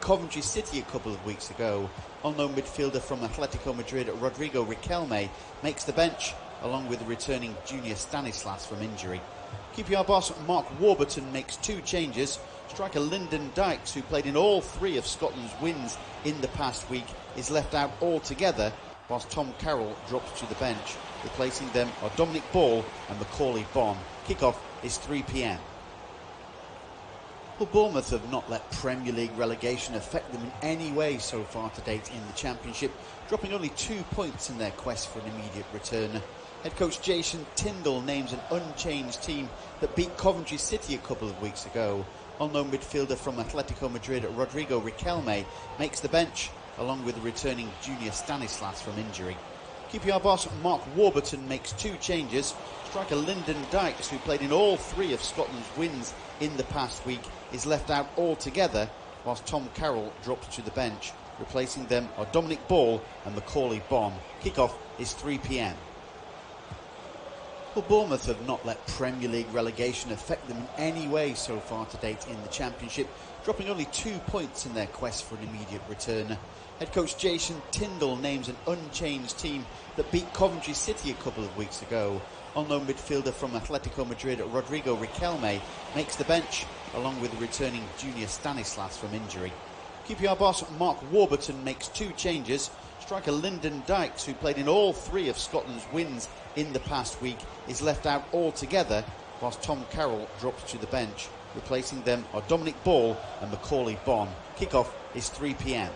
Coventry City a couple of weeks ago. Unknown midfielder from Atletico Madrid, Rodrigo Riquelme, makes the bench, along with the returning Junior Stanislas from injury. QPR boss Mark Warburton makes 2 changes. Striker Lyndon Dykes, who played in all 3 of Scotland's wins in the past week, is left out altogether, whilst Tom Carroll drops to the bench. Replacing them are Dominic Ball and Macaulay Bonne. Kickoff is 3 p.m. Well, Bournemouth have not let Premier League relegation affect them in any way so far to date in the Championship, dropping only 2 points in their quest for an immediate return. Head coach Jason Tindall names an unchanged team that beat Coventry City a couple of weeks ago. Unknown midfielder from Atletico Madrid, Rodrigo Riquelme, makes the bench, along with the returning Junior Stanislas from injury. QPR boss Mark Warburton makes 2 changes. Striker Lyndon Dykes, who played in all 3 of Scotland's wins in the past week, is left out altogether, whilst Tom Carroll drops to the bench. Replacing them are Dominic Ball and Macaulay Bonne. Kickoff is 3 p.m. Well, Bournemouth have not let Premier League relegation affect them in any way so far to date in the Championship, dropping only 2 points in their quest for an immediate return. Head coach Jason Tindall names an unchanged team that beat Coventry City a couple of weeks ago. Unknown midfielder from Atletico Madrid, Rodrigo Riquelme, makes the bench, along with the returning Junior Stanislas from injury. QPR boss Mark Warburton makes 2 changes. Striker Lyndon Dykes, who played in all 3 of Scotland's wins in the past week, is left out altogether, whilst Tom Carroll drops to the bench. Replacing them are Dominic Ball and Macaulay Bonne. Kickoff is 3 p.m.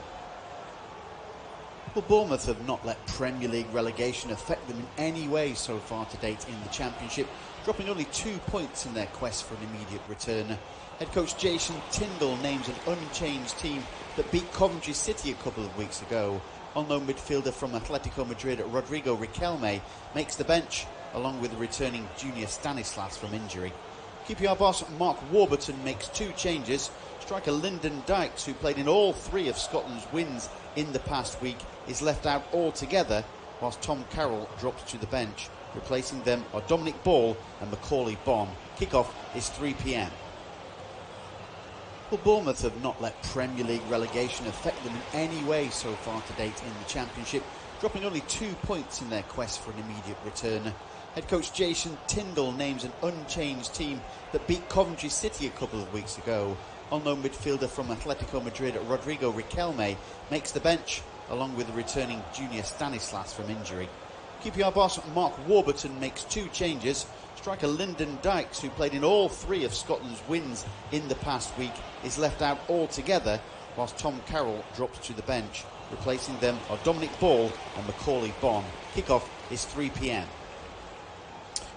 Well, Bournemouth have not let Premier League relegation affect them in any way so far to date in the Championship, dropping only 2 points in their quest for an immediate return. Head coach Jason Tindall names an unchanged team that beat Coventry City a couple of weeks ago. Unknown midfielder from Atletico Madrid, Rodrigo Riquelme, makes the bench, along with the returning Junior Stanislas from injury. QPR boss Mark Warburton makes 2 changes. Striker Lyndon Dykes, who played in all 3 of Scotland's wins in the past week, is left out altogether, whilst Tom Carroll drops to the bench. Replacing them are Dominic Ball and Macaulay Bonne. Kickoff is 3 p.m. Well, Bournemouth have not let Premier League relegation affect them in any way so far to date in the Championship, dropping only 2 points in their quest for an immediate return. Head coach Jason Tindall names an unchanged team that beat Coventry City a couple of weeks ago. Unknown midfielder from Atletico Madrid, Rodrigo Riquelme, makes the bench, along with the returning Junior Stanislas from injury. QPR boss Mark Warburton makes 2 changes. Striker Lyndon Dykes, who played in all 3 of Scotland's wins in the past week, is left out altogether, whilst Tom Carroll drops to the bench. Replacing them are Dominic Ball and Macaulay Bonne. Kickoff is 3 p.m.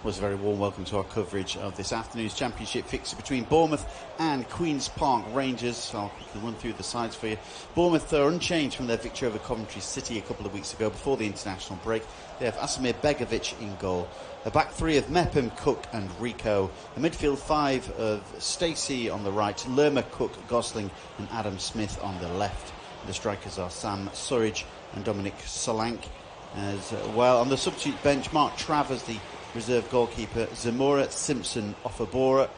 Was a very warm welcome to our coverage of this afternoon's Championship fixture between Bournemouth and Queen's Park Rangers. I'll quickly run through the sides for you. Bournemouth are unchanged from their victory over Coventry City a couple of weeks ago before the international break. They have Asimir Begovic in goal. A back 3 of Mepham, Cook and Rico. A midfield 5 of Stacey on the right, Lerma, Cook, Gosling and Adam Smith on the left. The strikers are Sam Surridge and Dominic Solanke. As well, on the substitute bench, Mark Travers, the reserve goalkeeper, Zamora, Simpson, Ofabora,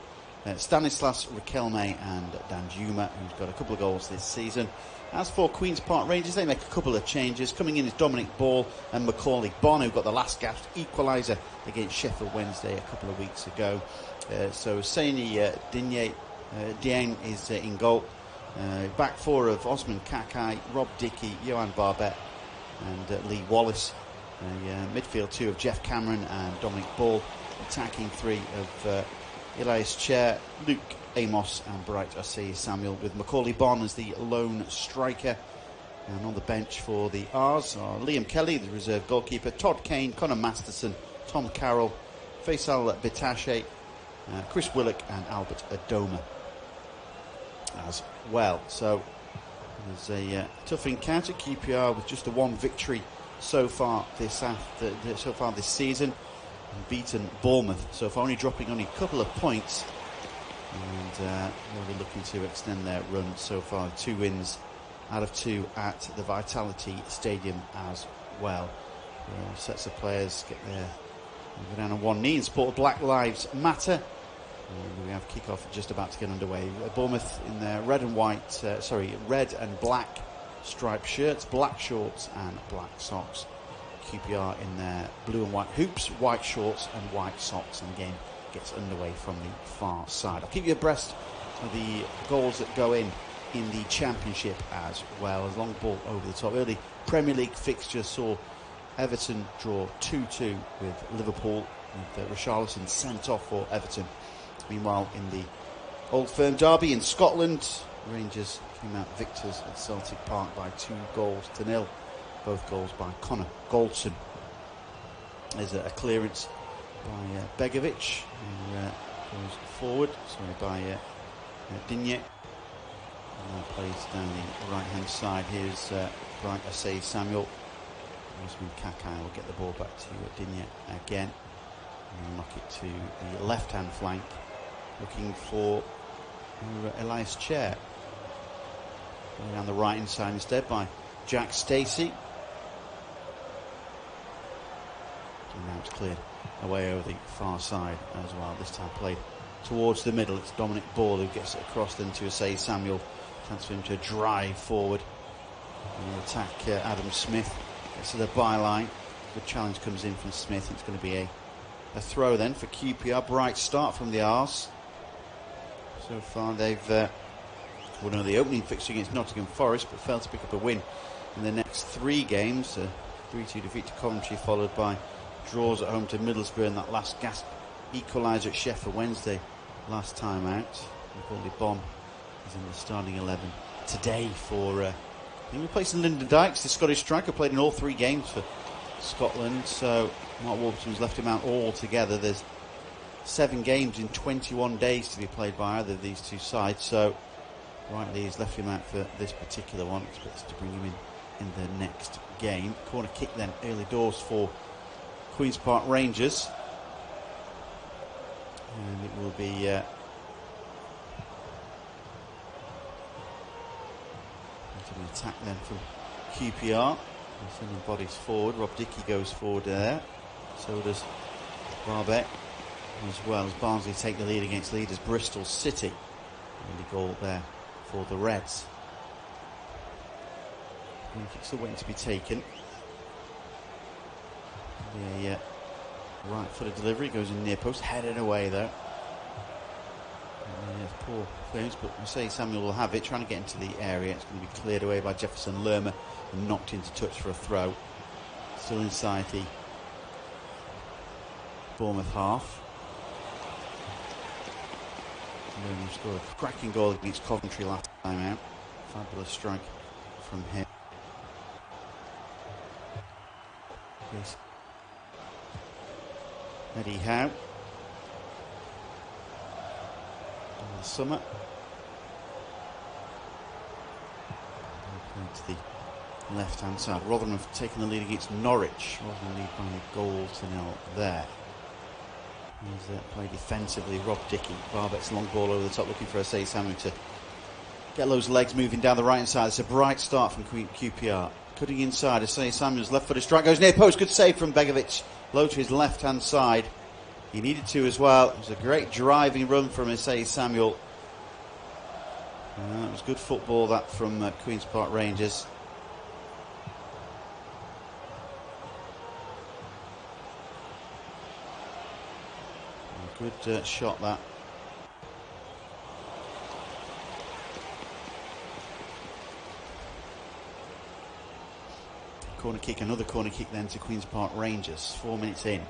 Stanislas, Riquelme and Danjuma, who's got a couple of goals this season. As for Queen's Park Rangers, they make a couple of changes. Coming in is Dominic Ball and Macaulay Bonne, who got the last gasp equaliser against Sheffield Wednesday a couple of weeks ago. So Saini Dieng is in goal. Back 4 of Osman Kakai, Rob Dickey, Johan Barbet and Lee Wallace. Midfield 2 of Jeff Cameron and Dominic Ball. Attacking 3 of Elias Chair, Luke Amos and Bright Osei Samuel, with Macaulay Bonne as the lone striker. And on the bench for the R's are Liam Kelly, the reserve goalkeeper, Todd Kane, Conor Masterson, Tom Carroll, Faisal Bitache, Chris Willock and Albert Adoma as well. So there's a tough encounter. QPR with just a 1 victory so far this season, and beaten Bournemouth so far, only dropping a couple of points, and really looking to extend their run so far. 2 wins out of 2 at the Vitality Stadium as well. Sets of players go down on one knee in support of Black Lives Matter, And we have kickoff just about to get underway. Bournemouth in their red and black striped shirts, black shorts and black socks. QPR in their blue and white hoops, white shorts and white socks, and the game gets underway from the far side. I'll keep you abreast of the goals that go in the Championship as well. As long ball over the top. Early Premier League fixture saw Everton draw 2-2 with Liverpool, with Richarlison sent off for Everton. Meanwhile, in the Old Firm derby in Scotland, Rangers came out victors at Celtic Park by 2-0. Both goals by Connor Goldson. There's a clearance by Begovic, who goes forward, by Digne. And plays down the right-hand side. Here's Bright Asay Samuel. Usman Kakai will get the ball back to Digne again. And knock it to the left-hand flank, looking for Elias Chair. Going down the right-hand side instead by Jack Stacey. And now it's cleared away over the far side as well. This time played towards the middle. It's Dominic Ball who gets it across then to Asay Samuel. Chance for him to drive forward and attack Adam Smith. Gets to the byline. Good challenge comes in from Smith. It's going to be a throw then for QPR. Bright start from the Rs. So far they've won the opening fixture against Nottingham Forest, but failed to pick up a win in the next 3 games. 3-2 defeat to Coventry, followed by draws at home to Middlesbrough, and that last gasp equaliser at Sheffield Wednesday last time out. Importantly, Bomb is in the starting 11 today for replacing Lyndon Dykes, the Scottish striker. Played in all 3 games for Scotland, so Mark Warburton's left him out altogether. There's 7 games in 21 days to be played by either of these two sides, so rightly he's left him out for this particular one. Expects to bring him in the next game. Corner kick then early doors for Queen's Park Rangers, and it will be an attack then from QPR. Sending bodies forward. Rob Dickey goes forward there. So does Barbet, as well as Barnsley take the lead against leaders Bristol City. And the goal there for the Reds. It's still waiting to be taken. The right-footed delivery goes in near post, headed away though. Poor clearance, but Asay Samuel will have it, trying to get into the area. It's going to be cleared away by Jefferson Lerma and knocked into touch for a throw. Still inside the Bournemouth half. Lerma scored a cracking goal against Coventry last time out. Fabulous strike from him. Here's Eddie Howe. Summer to the left hand side. Rotherham have taken the lead against Norwich. Rotherham lead by a goal to 0 there. He's played defensively. Rob Dickey. Barbet's long ball over the top, looking for Asay Samuel to get those legs moving down the right hand side. It's a bright start from QPR. Cutting inside, Asay Samuel's left footed strike goes near post. Good save from Begovic. Low to his left hand side. He needed to as well. It was a great driving run from Asay Samuel. It was good football that from Queen's Park Rangers. Good shot that. Corner kick, another corner kick then to Queen's Park Rangers. 4 minutes in.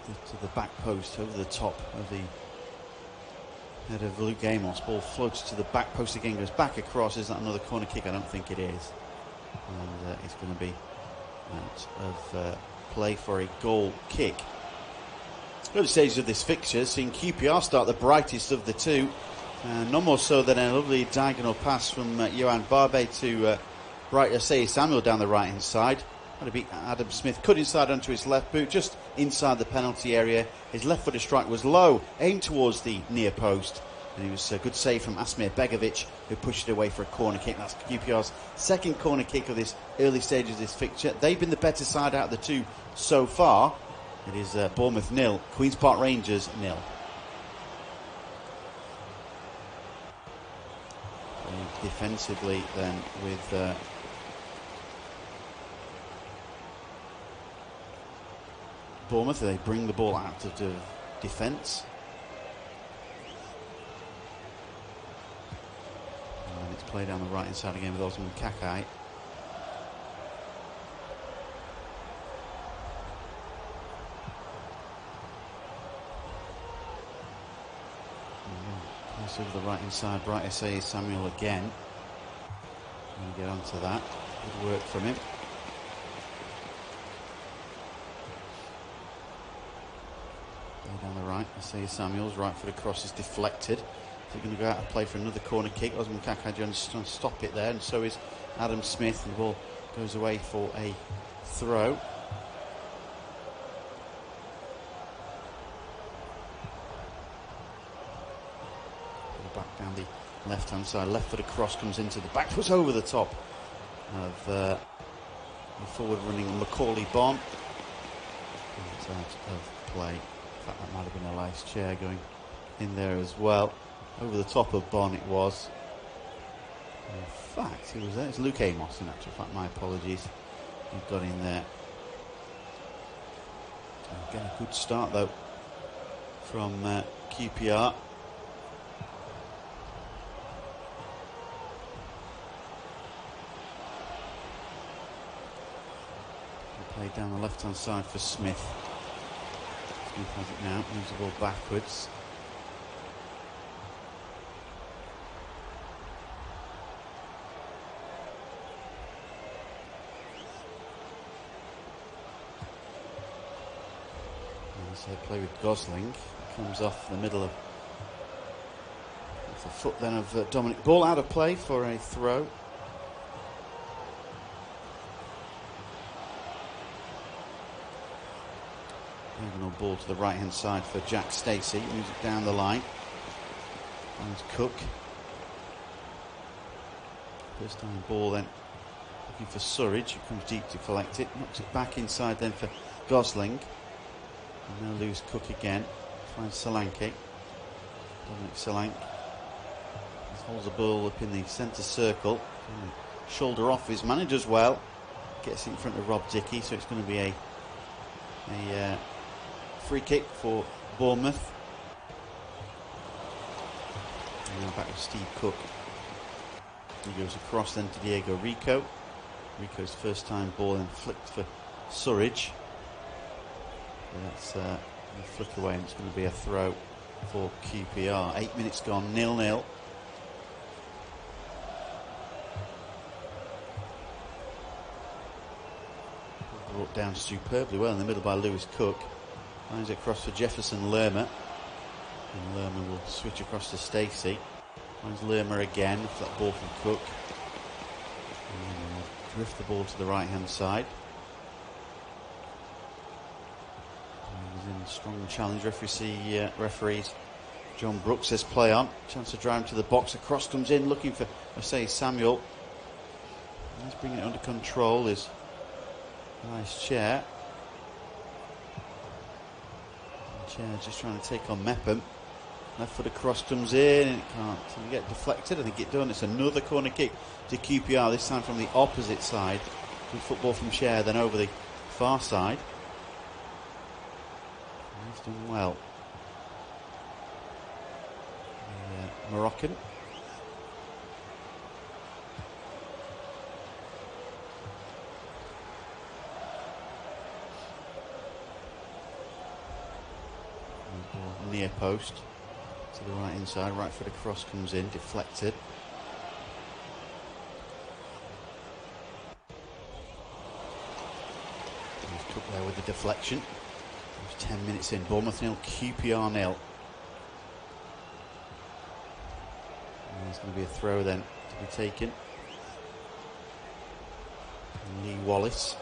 To the back post, over the top of the head of Luke Gamos. Ball floats to the back post again, goes back across. Is that another corner kick? I don't think it is. And it's going to be out of play for a goal kick. Early stages of this fixture, seeing QPR start the brightest of the two. No more so than a lovely diagonal pass from Johan Barbet to Bright Asay Samuel down the right hand side. Had to beat Adam Smith, cut inside onto his left boot, just inside the penalty area. His left-footed strike was low, aimed towards the near post, and it was a good save from Asmir Begovic, who pushed it away for a corner kick. That's QPR's second corner kick of this early stage of this fixture. They've been the better side out of the two so far, It is Bournemouth 0, Queen's Park Rangers 0. Defensively then with Bournemouth, they bring the ball out of defence. And it's played down the right hand side again with Osman Kakai. Pass over the right hand side, Bright SA Samuel again. We'll get onto that. Good work from him. Down the right, SA Samuels, right foot across is deflected. So going to go out and play for another corner kick. Osman Kakai trying to stop it there, and so is Adam Smith, and the ball goes away for a throw. Back down the left hand side, left foot across comes into the back, puts over the top of the forward running Macaulay Bonne. It's out of play. In fact, that might have been a nice chair going in there as well. Over the top of Bonne it was. In fact, he was there. It's Luke Amos in actual fact. My apologies. He got in there. Again, a good start though from QPR. Played down the left hand side for Smith. Smith has it now, moves the ball backwards. And so play with Gosling. Comes off the middle of the foot then of Dominic. Ball out of play for a throw. Diagonal ball to the right hand side for Jack Stacey. Moves it down the line. Finds Cook. First time ball then looking for Surridge, who comes deep to collect it. Knocks it back inside then for Gosling. And now lose Cook again. Finds Solanke. Dominic Solanke holds the ball up in the centre circle. Shoulder off his man, does well. Gets in front of Rob Dickie, so it's going to be a free kick for Bournemouth. And now back to Steve Cook. He goes across then to Diego Rico. Rico's first time ball then flicked for Surridge. That's a flick away, and it's going to be a throw for QPR. 8 minutes gone, 0-0. Brought down superbly well in the middle by Lewis Cook. Finds it across for Jefferson Lerma. And Lerma will switch across to Stacey. Finds Lerma again for that ball from Cook. And will drift the ball to the right hand side. He's in strong challenge. Referees John Brooks says play on. Chance to drive him to the box. A cross comes in looking for Samuel. He's bringing it under control. Is nice chair. Chair just trying to take on Mepham. Left foot across comes in and it can't get deflected. I think it done. It's another corner kick to QPR, this time from the opposite side. Good football from Chair, then over the far side. And he's done well. The Moroccan. Near post to the right inside, right foot across comes in, deflected. He's Cook there with the deflection. There's 10 minutes in. Bournemouth 0, QPR 0. And there's going to be a throw then to be taken. And Lee Wallace.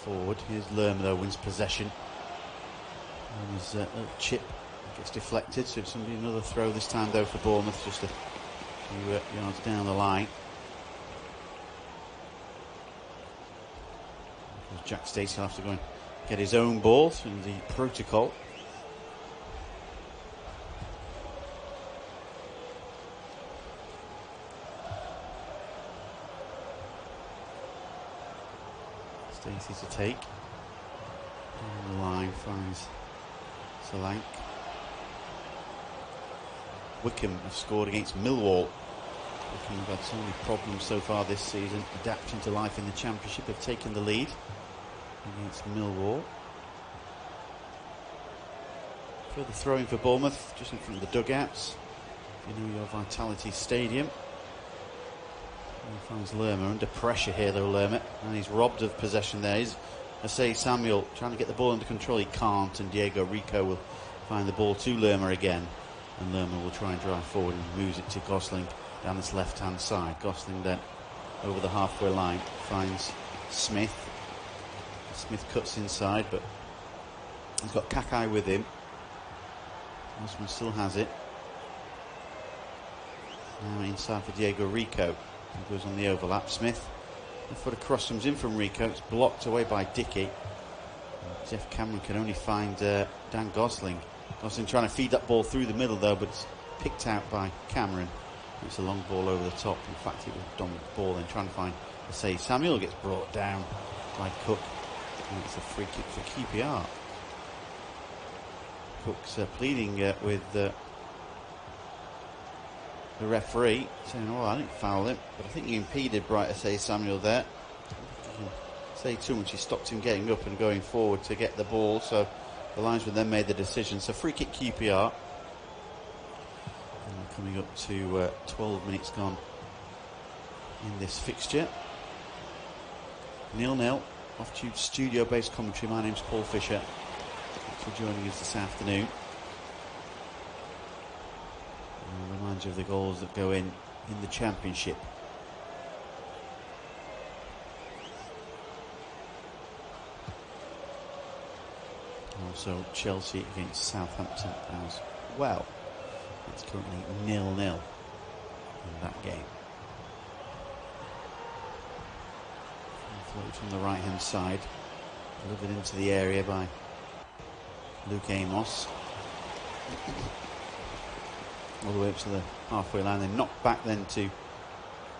Forward. Here's Lerma though, wins possession. And his little chip Gets deflected, so it's somebody another throw this time though for Bournemouth, just a few yards down the line. Jack Stacey will have to go and get his own ball through the protocol. Stacey to take. Down the line finds Solanke. Wickham have scored against Millwall. Wickham have had so many problems so far this season, adapting to life in the Championship, have taken the lead against Millwall. Further throwing for Bournemouth, just in front of the dugouts. You know your Vitality Stadium. And finds Lerma under pressure here though, Lerma, and he's robbed of possession there. Samuel trying to get the ball under control, he can't, and Diego Rico will find the ball to Lerma again, and Lerma will try and drive forward and moves it to Gosling down this left hand side. Gosling then over the halfway line finds Smith. Smith cuts inside, but he's got Kakai with him. Osman still has it. Now inside for Diego Rico. He goes on the overlap. Smith, the foot across comes in from Rico. It's blocked away by Dickey. Jeff Cameron can only find Dan Gosling. Gosling trying to feed that ball through the middle though, but it's picked out by Cameron. It's a long ball over the top. In fact, it was a dominant ball. Then trying to find Samuel gets brought down by Cook. And it's a free kick for QPR. Cook's pleading with the referee, saying, "Oh, I didn't foul him, but I think he impeded Bright Samuel there." He didn't say too much. He stopped him getting up and going forward to get the ball. So the linesman then made the decision. So free kick QPR. And we're coming up to 12 minutes gone in this fixture. 0-0. Off-tube studio-based commentary. My name's Paul Fisher. Thanks for joining us this afternoon. And remind you of the goals that go in the Championship. Also Chelsea against Southampton as well. It's currently 0-0 in that game. Float from the right hand side, delivered into the area by Luke Amos. All the way up to the halfway line, then knocked back then to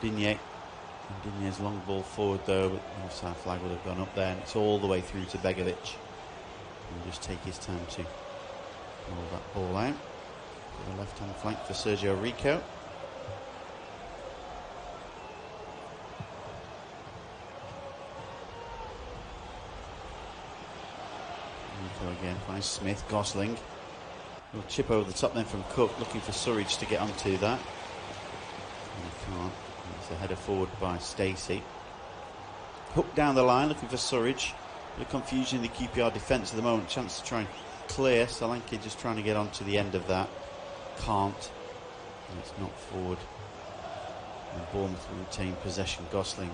Digne. And Digne's long ball forward though, but the offside flag would have gone up there, and it's all the way through to Begovic. He'll just take his time to roll that ball out. To the left hand flank for Sergio Rico. Again finds Smith. Gosling will chip over the top then from Cook, looking for Surridge to get onto that. And he can't. It's a header forward by Stacey. Hook down the line, looking for Surridge. A bit of confusion in the QPR defence at the moment. Chance to try and clear. Solanke just trying to get onto the end of that. Can't. And it's knocked forward. And Bournemouth will retain possession. Gosling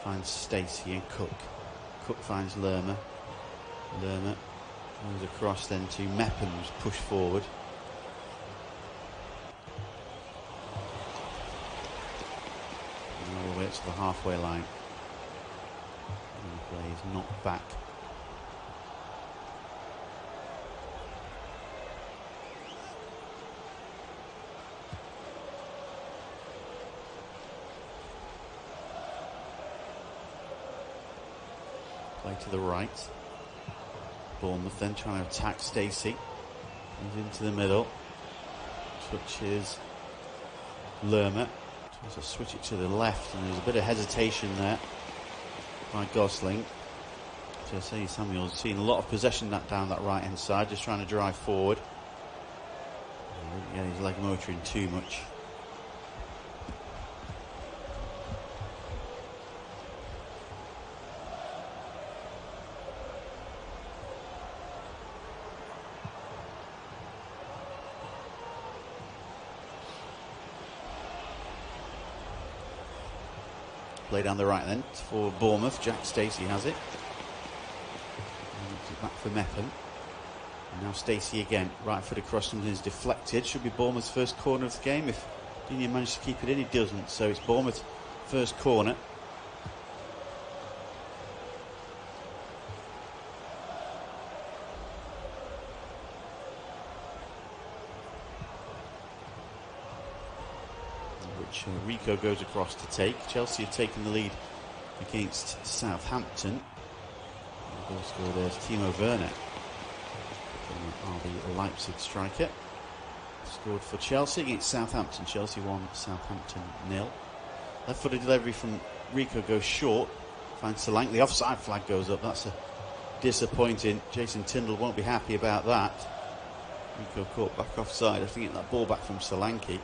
finds Stacey and Cook. Cook finds Lerma. Lerma moves across then to Meppen, who's pushed forward. And all the way up to the halfway line. And the play is knocked back. Play to the right. Bournemouth then trying to attack Stacey. He's into the middle. Switches Lerma. Tries to switch it to the left, and there's a bit of hesitation there by Gosling. Jose Samuel's seen a lot of possession down that right hand side, just trying to drive forward. Yeah, his leg motoring too much. Play down the right then for Bournemouth. Jack Stacey has it. Back for Meppen. And now Stacey again, right foot across, something is deflected. Should be Bournemouth's first corner of the game if Digne manages to keep it in. He doesn't, so it's Bournemouth's first corner. Which Rico goes across to take. Chelsea have taken the lead against Southampton. The goal scorer there's Timo Werner, the Leipzig striker. Scored for Chelsea against Southampton. Chelsea 1, Southampton 0. Left-footed delivery from Rico goes short. Finds Solanke. The offside flag goes up. That's a disappointing. Jason Tindall won't be happy about that. Rico caught back offside. I think getting that ball back from Solanke.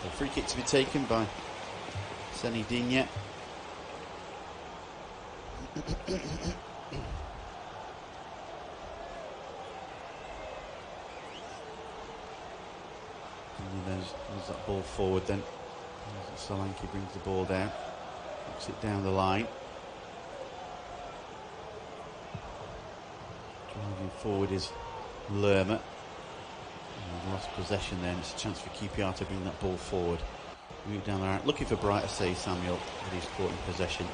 So free kick to be taken by Seny Digne. There's that ball forward then. Solanke brings the ball down, knocks it down the line. Driving forward is Lerma. Lost possession then. It's a chance for QPR to bring that ball forward. Move down the right, looking for Brighter, say Samuel, but he's caught in possession.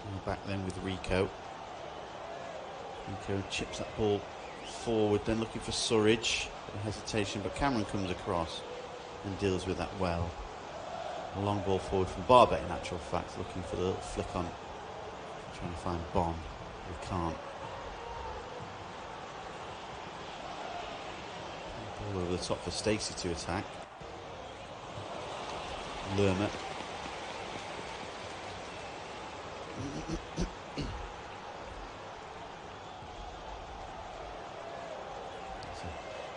And back then with Rico. Rico chips that ball forward, then looking for Surridge. Hesitation, but Cameron comes across and deals with that well. A long ball forward from Barbet, in actual fact, looking for the little flick on, trying to find Bond. We can't. Ball over the top for Stacey to attack. Lerma.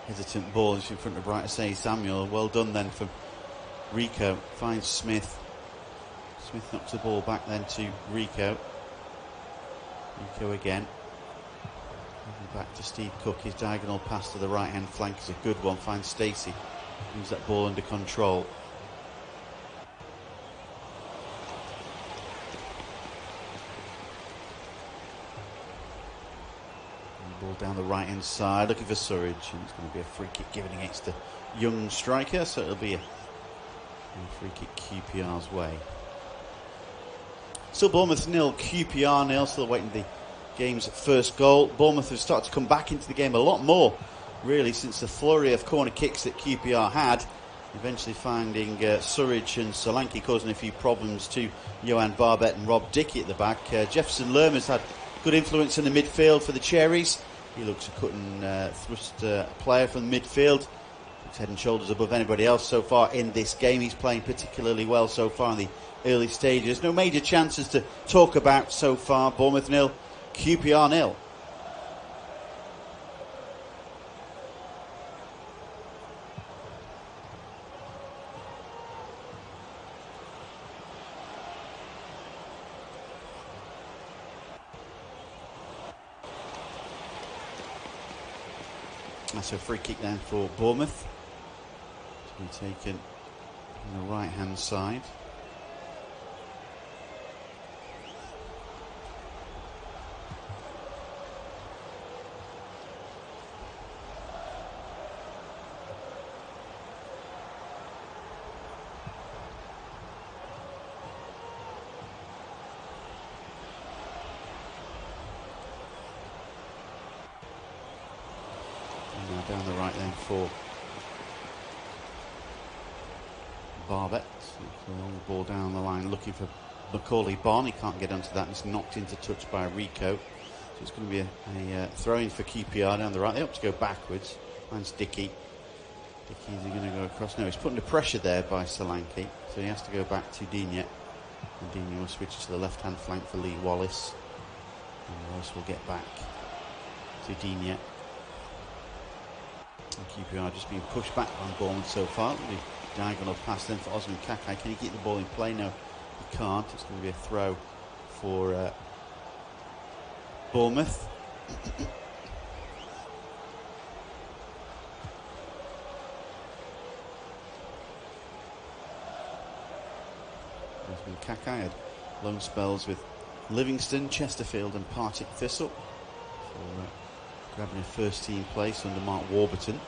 Hesitant ball in front of Brighter, say Samuel. Well done then from Rico. Finds Smith. Smith knocks the ball back then to Rico. Rico again. Back to Steve Cook. His diagonal pass to the right hand flank is a good one. Finds Stacey. Moves that ball under control. Ball down the right hand side, looking for Surridge, and it's going to be a free kick given against the young striker, so it'll be a free kick QPR's way. Still Bournemouth 0, QPR 0, still waiting the game's first goal. Bournemouth have started to come back into the game a lot more, really, since the flurry of corner kicks that QPR had, eventually finding Surridge and Solanke causing a few problems to Johan Barbet and Rob Dickey at the back. Jefferson Lerma's had good influence in the midfield for the Cherries. He looks a cut and thrust player from the midfield. Looks head and shoulders above anybody else so far in this game. He's playing particularly well so far in the early stages. No major chances to talk about so far. Bournemouth 0, QPR 0. That's a free kick then for Bournemouth to be taken on the right hand side. Down the right then for Barbet. So the long ball down the line looking for Macaulay Bonne. He can't get onto that. It's knocked into touch by Rico. So it's going to be a throw-in for QPR down the right. They have to go backwards. Finds Dickey. Dickey, is he going to go across? No, he's put under pressure there by Solanke. So he has to go back to Digne. And Digne will switch to the left-hand flank for Lee Wallace. And Wallace will get back to Digne. QPR just being pushed back on Bournemouth so far. The diagonal pass then for Osman Kakai. Can he keep the ball in play? No, he can't. It's going to be a throw for Bournemouth. When Kakai had loan spells with Livingston, Chesterfield and Partick Thistle for grabbing a first team place under Mark Warburton.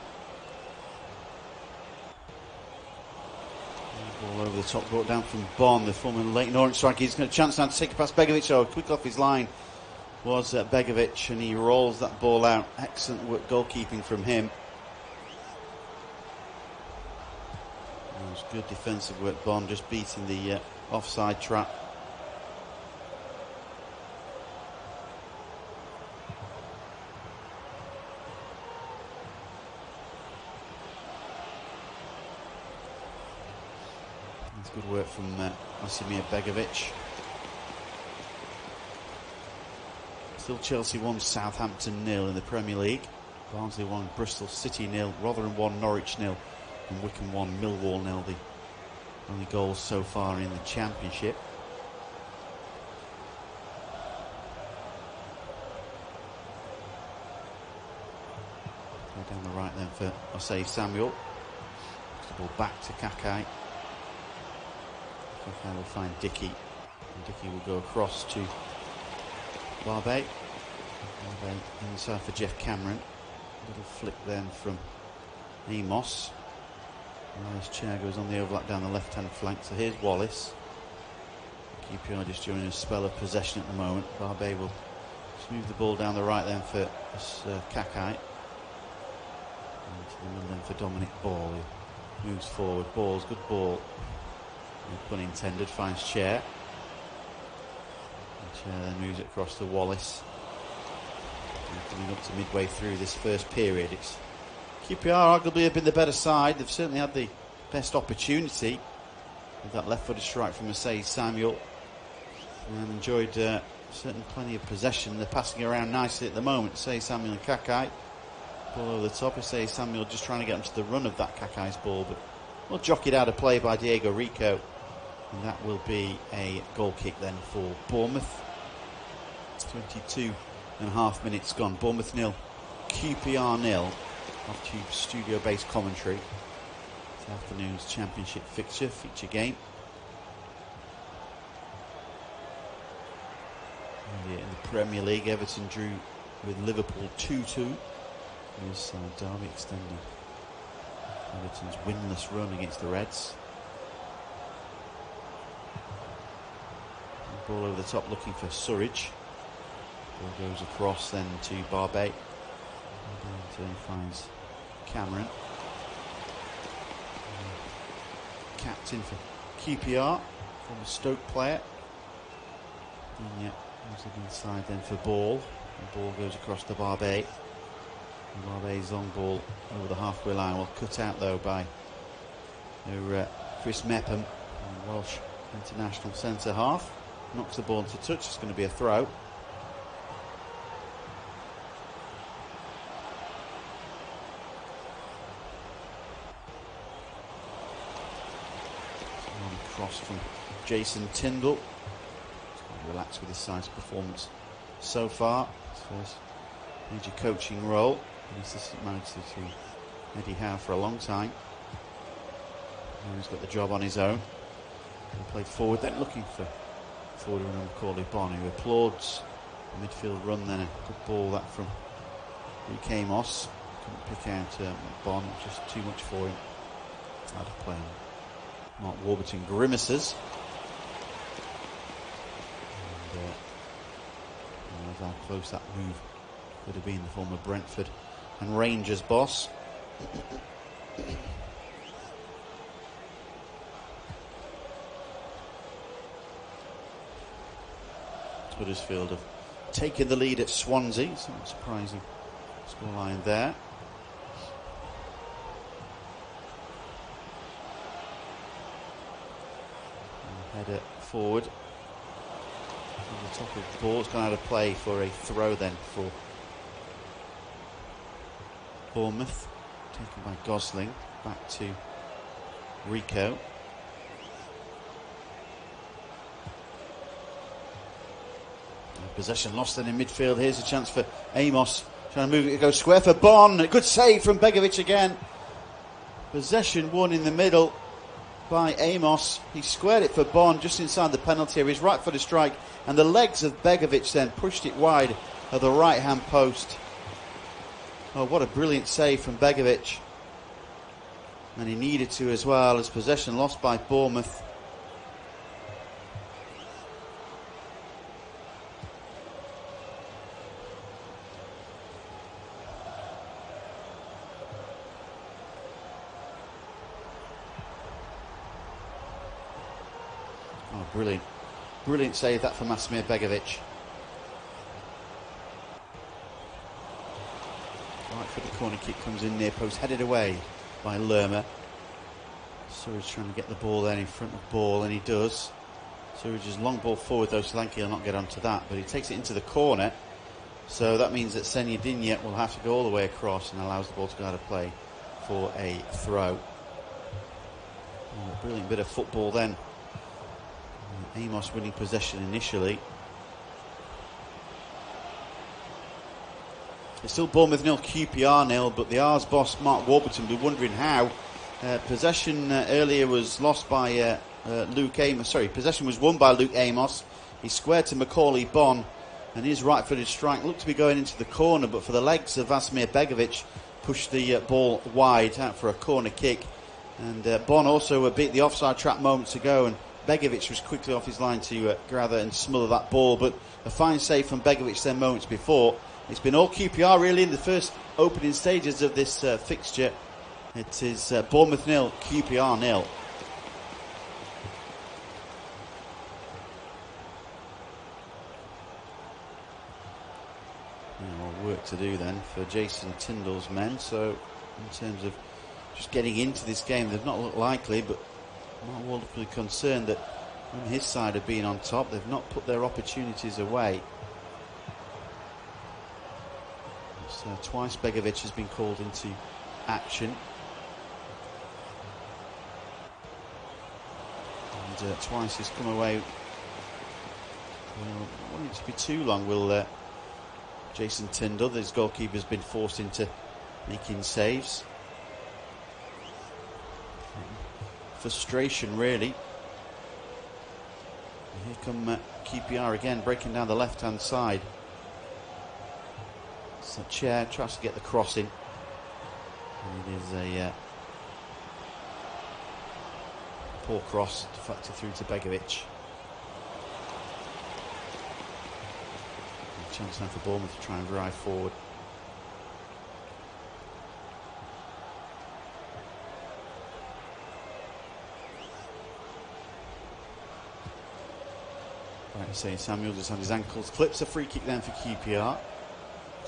Ball over the top, brought down from Bond, the former Leighton Orient striker. He's got a chance now to take it past Begovic. Oh, quick off his line was Begovic, and he rolls that ball out. Excellent work, goalkeeping from him. It was good defensive work. Bond just beating the offside trap. It's good work from Asimir Begovic. Still Chelsea 1, Southampton 0 in the Premier League. Barnsley 1, Bristol City 0, Rotherham 1, Norwich 0, and Wycombe 1, Millwall 0. The only goals so far in the Championship. Go down the right then for Osei Samuel. The ball back to Kakai. Kakai will find Dickey, and Dickey will go across to Barbet. Barbet inside for Jeff Cameron. Little flick then from Amos. Nice chair goes on the overlap down the left hand flank. So here's Wallace. QPR just during a spell of possession at the moment. Barbet will smooth the ball down the right then for Kakai. Into the middle then for Dominic Ball. He moves forward. Ball's good ball. No pun intended. Finds Chair. Chair then moves it across to Wallace. And coming up to midway through this first period, it's QPR arguably have been the better side. They've certainly had the best opportunity with that left-footed strike from Osei Samuel, and enjoyed certainly plenty of possession. They're passing around nicely at the moment. Osei Samuel and Kakai. Ball over the top. Osei Samuel just trying to get into the run of that Kakai's ball, but well jockeyed out of play by Diego Rico. And that will be a goal kick then for Bournemouth. 22.5 minutes gone. Bournemouth 0, QPR 0. Off to studio-based commentary. This afternoon's Championship feature game. In the Premier League, Everton drew with Liverpool 2-2. Here's Derby extending Everton's winless run against the Reds. Ball over the top looking for Surridge. Ball goes across then to Barbet. So he finds Cameron. Captain for QPR, former Stoke player. And yeah, moves it inside then for Ball. The ball goes across to Barbet. And Barbet's long ball over the halfway line. Well cut out though by Chris Mepham, Welsh international centre half. Knocks the ball into touch. It's going to be a throw. Cross from Jason Tindall. Relaxed with his size performance so far. His first major coaching role. An assistant manager to Eddie Howe for a long time. Now he's got the job on his own. He played forward then looking for forward runner Macaulay Bonner, who applauds the midfield run then. A good ball that from Rick Amos. Couldn't pick out Bonner, just too much for him. Out of play. Mark Warburton grimaces. And knows how close that move could have been. The former Brentford and Rangers boss. Huddersfield have taken the lead at Swansea. Somewhat surprising scoreline there. Header forward. On the top of the ball, it's gone out of play for a throw then for Bournemouth. Taken by Gosling. Back to Rico. Possession lost then in midfield. Here's a chance for Amos. Trying to move it to go square for Bon. A good save from Begovic again. Possession won in the middle. by Amos. He squared it for Bon just inside the penalty area. His right footed strike, and the legs of Begovic then pushed it wide of the right hand post. Oh, what a brilliant save from Begovic. And he needed to as well, as possession lost by Bournemouth. Oh, brilliant. Brilliant save that from Asmir Begovic. Right for the corner kick, comes in near post, headed away by Lerma. Surridge trying to get the ball there in front of ball, and he does. Surridge's long ball forward though, Solanke will not get onto that, but he takes it into the corner. So that means that Senya Digne will have to go all the way across and allows the ball to go out of play for a throw. Oh, a brilliant bit of football then. Amos winning possession initially. It's still Bournemouth 0, QPR 0, but the R's boss Mark Warburton will be wondering how. Possession earlier was lost by Luke Amos. Sorry, possession was won by Luke Amos. He squared to Macaulay Bon, and his right-footed strike looked to be going into the corner, but for the legs of Asmir Begovic, pushed the ball wide out for a corner kick. And Bon also beat the offside trap moments ago, and Begovic was quickly off his line to gather and smother that ball. But a fine save from Begovic then moments before. It's been all QPR really in the first opening stages of this fixture. It is Bournemouth 0, QPR 0. More work to do then for Jason Tindall's men. So in terms of just getting into this game, they've not looked likely, but Mark Warburton concerned that when his side have been on top, they've not put their opportunities away. So twice Begovic has been called into action. And twice he's come away. Well, I want it to be too long, will Jason Tindall. His goalkeeper's been forced into making saves. Frustration, really. And here come QPR again, breaking down the left-hand side. So Chair tries to get the cross in. And it is a poor cross deflected through to Begovic. A chance now for Bournemouth to try and drive forward. Right, so Samuel just had his ankles. Clips a free kick then for QPR.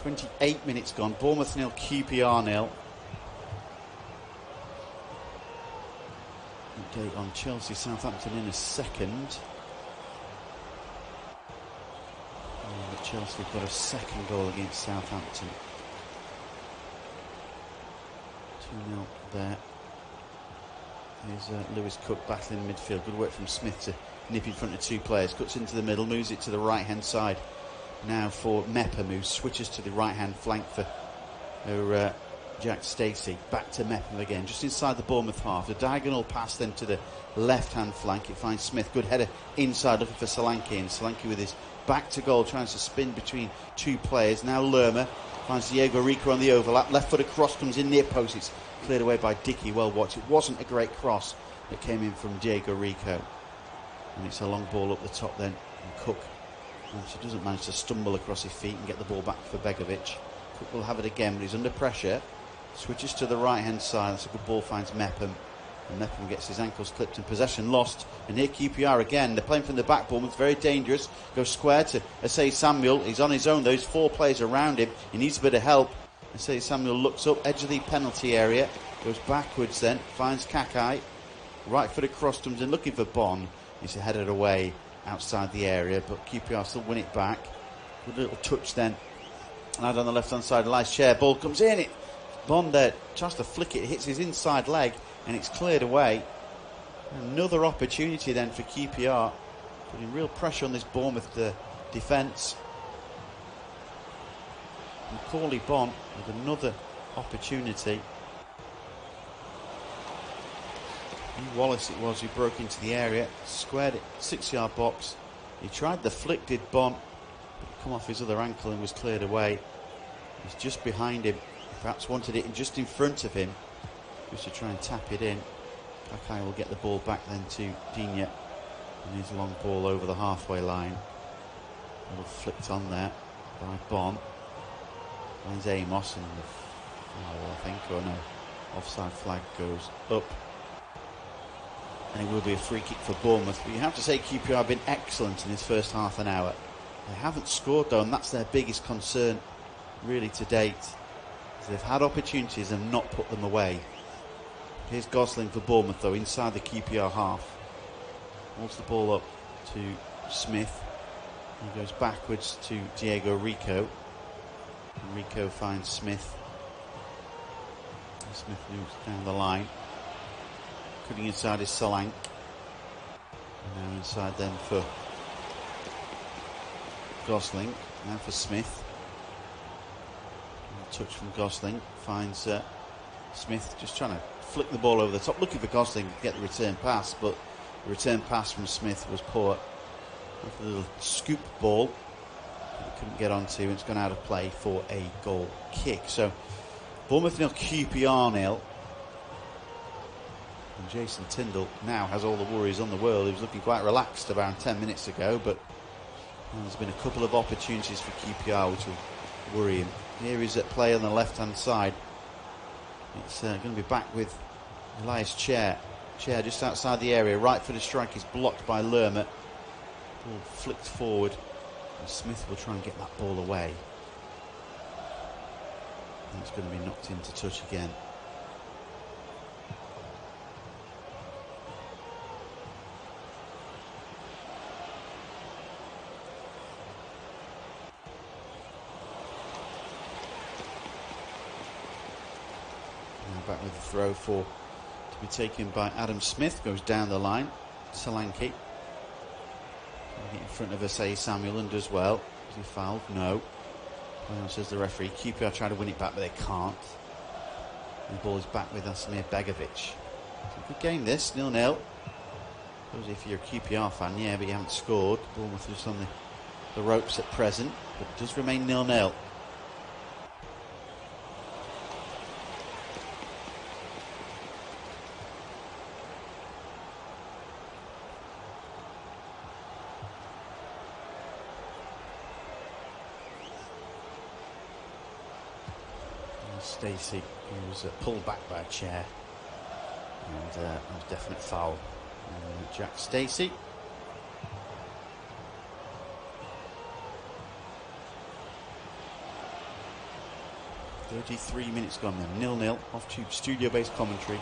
28 minutes gone. Bournemouth 0, QPR 0. Update on Chelsea Southampton in a second. But Chelsea have got a second goal against Southampton. 2-0 there. Here's Lewis Cook battling in midfield. Good work from Smith to nip in front of two players. Cuts into the middle, moves it to the right hand side. Now for Mepham, who switches to the right hand flank for Jack Stacey. Back to Mepham again, just inside the Bournemouth half. A diagonal pass then to the left hand flank. It finds Smith. Good header inside, looking for Solanke. And Solanke with his back to goal, trying to spin between two players. Now Lerma finds Diego Rico on the overlap. Left footed cross comes in near post. It's cleared away by Dickey. Well watched. It wasn't a great cross that came in from Diego Rico. And it's a long ball up the top then. And Cook, she doesn't manage to stumble across his feet and get the ball back for Begovic. Cook will have it again, but he's under pressure. Switches to the right hand side. That's a good ball, finds Mepham. And Mepham gets his ankles clipped and possession lost. And here QPR again. They're playing from the back. Bournemouth very dangerous. Goes square to Asay Samuel. He's on his own. Those four players around him. He needs a bit of help. Asay Samuel looks up, edge of the penalty area. Goes backwards then. Finds Kakai. Right footed cross comes in, looking for Bon. He's headed away outside the area, but QPR still win it back. Good little touch then. Out on the left hand side, Elias Chair. Ball comes in. It Bond there tries to flick it, hits his inside leg, and it's cleared away. Another opportunity then for QPR, putting real pressure on this Bournemouth defence. Macaulay Bon with another opportunity. Wallace it was who broke into the area, squared it, 6-yard box. He tried the flick, did Bon, but it come off his other ankle and was cleared away. He's just behind him. He perhaps wanted it just in front of him, just to try and tap it in. Kakai will get the ball back then to Digne, and his long ball over the halfway line. A little flicked on there by Bon. Finds Amos, and the foul, I think, or no, offside flag goes up. And it will be a free kick for Bournemouth. But you have to say QPR have been excellent in this first half an hour. They haven't scored though, and that's their biggest concern really to date. They've had opportunities and not put them away. Here's Gosling for Bournemouth though, inside the QPR half. Holds the ball up to Smith. He goes backwards to Diego Rico. And Rico finds Smith. And Smith moves down the line. Cutting inside is Solanke. And now inside then for Gosling. Now for Smith. A touch from Gosling. Finds Smith just trying to flick the ball over the top. Looking for Gosling to get the return pass. But the return pass from Smith was poor. A little scoop ball. He couldn't get onto. It's gone out of play for a goal kick. So Bournemouth 0, QPR 0. And Jason Tindall now has all the worries on the world. He was looking quite relaxed about 10 minutes ago, but there's been a couple of opportunities for QPR which will worry him. Here he's at play on the left-hand side. It's going to be back with Elias Chair. Chair just outside the area. Right footed strike is blocked by Lerma. Ball flicked forward, and Smith will try and get that ball away. And it's going to be knocked into touch again. Back with the throw to be taken by Adam Smith. Goes down the line. Solanke in front of Asai Samuel and does well. Is he fouled? No. Well, says the referee. QPR try to win it back, but they can't. And the ball is back with Asmir Begovic. It's a good game this, 0-0. Suppose if you're a QPR fan, yeah, but you haven't scored. Bournemouth is on the ropes at present, but it does remain 0-0. Stacey, who was pulled back by a chair, and that was definite foul. Jack Stacey. "33 minutes gone then, 0-0 off Tube studio-based commentary.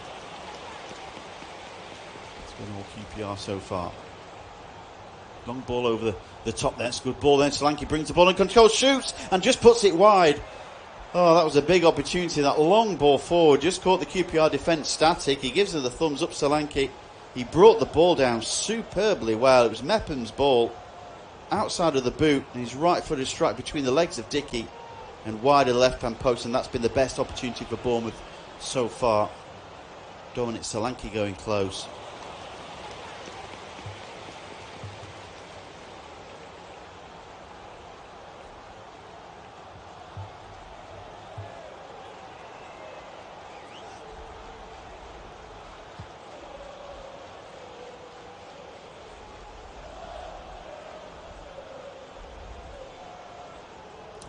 It's been all QPR so far. Long ball over the top there, it's a good ball then. Solanke brings the ball in control, shoots, and just puts it wide. Oh, that was a big opportunity. That long ball forward just caught the QPR defence static. He gives her the thumbs up, Solanke. He brought the ball down superbly well. It was Mepham's ball outside of the boot, and his right-footed strike between the legs of Dickey and wide of the left-hand post, and that's been the best opportunity for Bournemouth so far. Dominic Solanke going close.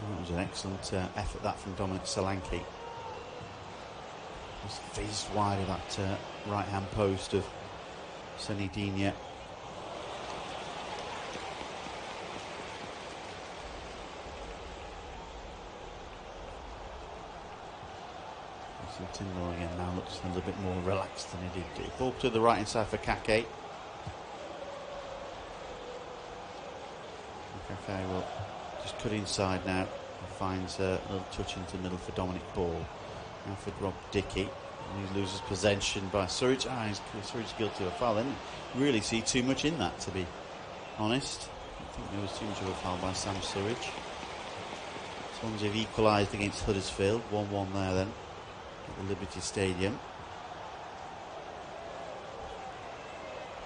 That was an excellent effort that from Dominic Solanke. Just fizzed wide of that right hand post of Sonny Digne. Tindall again now looks a little bit more relaxed than he did. Ball to the right hand side for Kake. Kake will just cut inside now. Finds a little touch into the middle for Dominic Ball. Now for Rob Dickey. And he loses possession by Surridge. Surridge guilty of a foul. I didn't really see too much in that, to be honest. I think there was too much of a foul by Sam Surridge. Swansea have equalised against Huddersfield. 1-1 there then at the Liberty Stadium.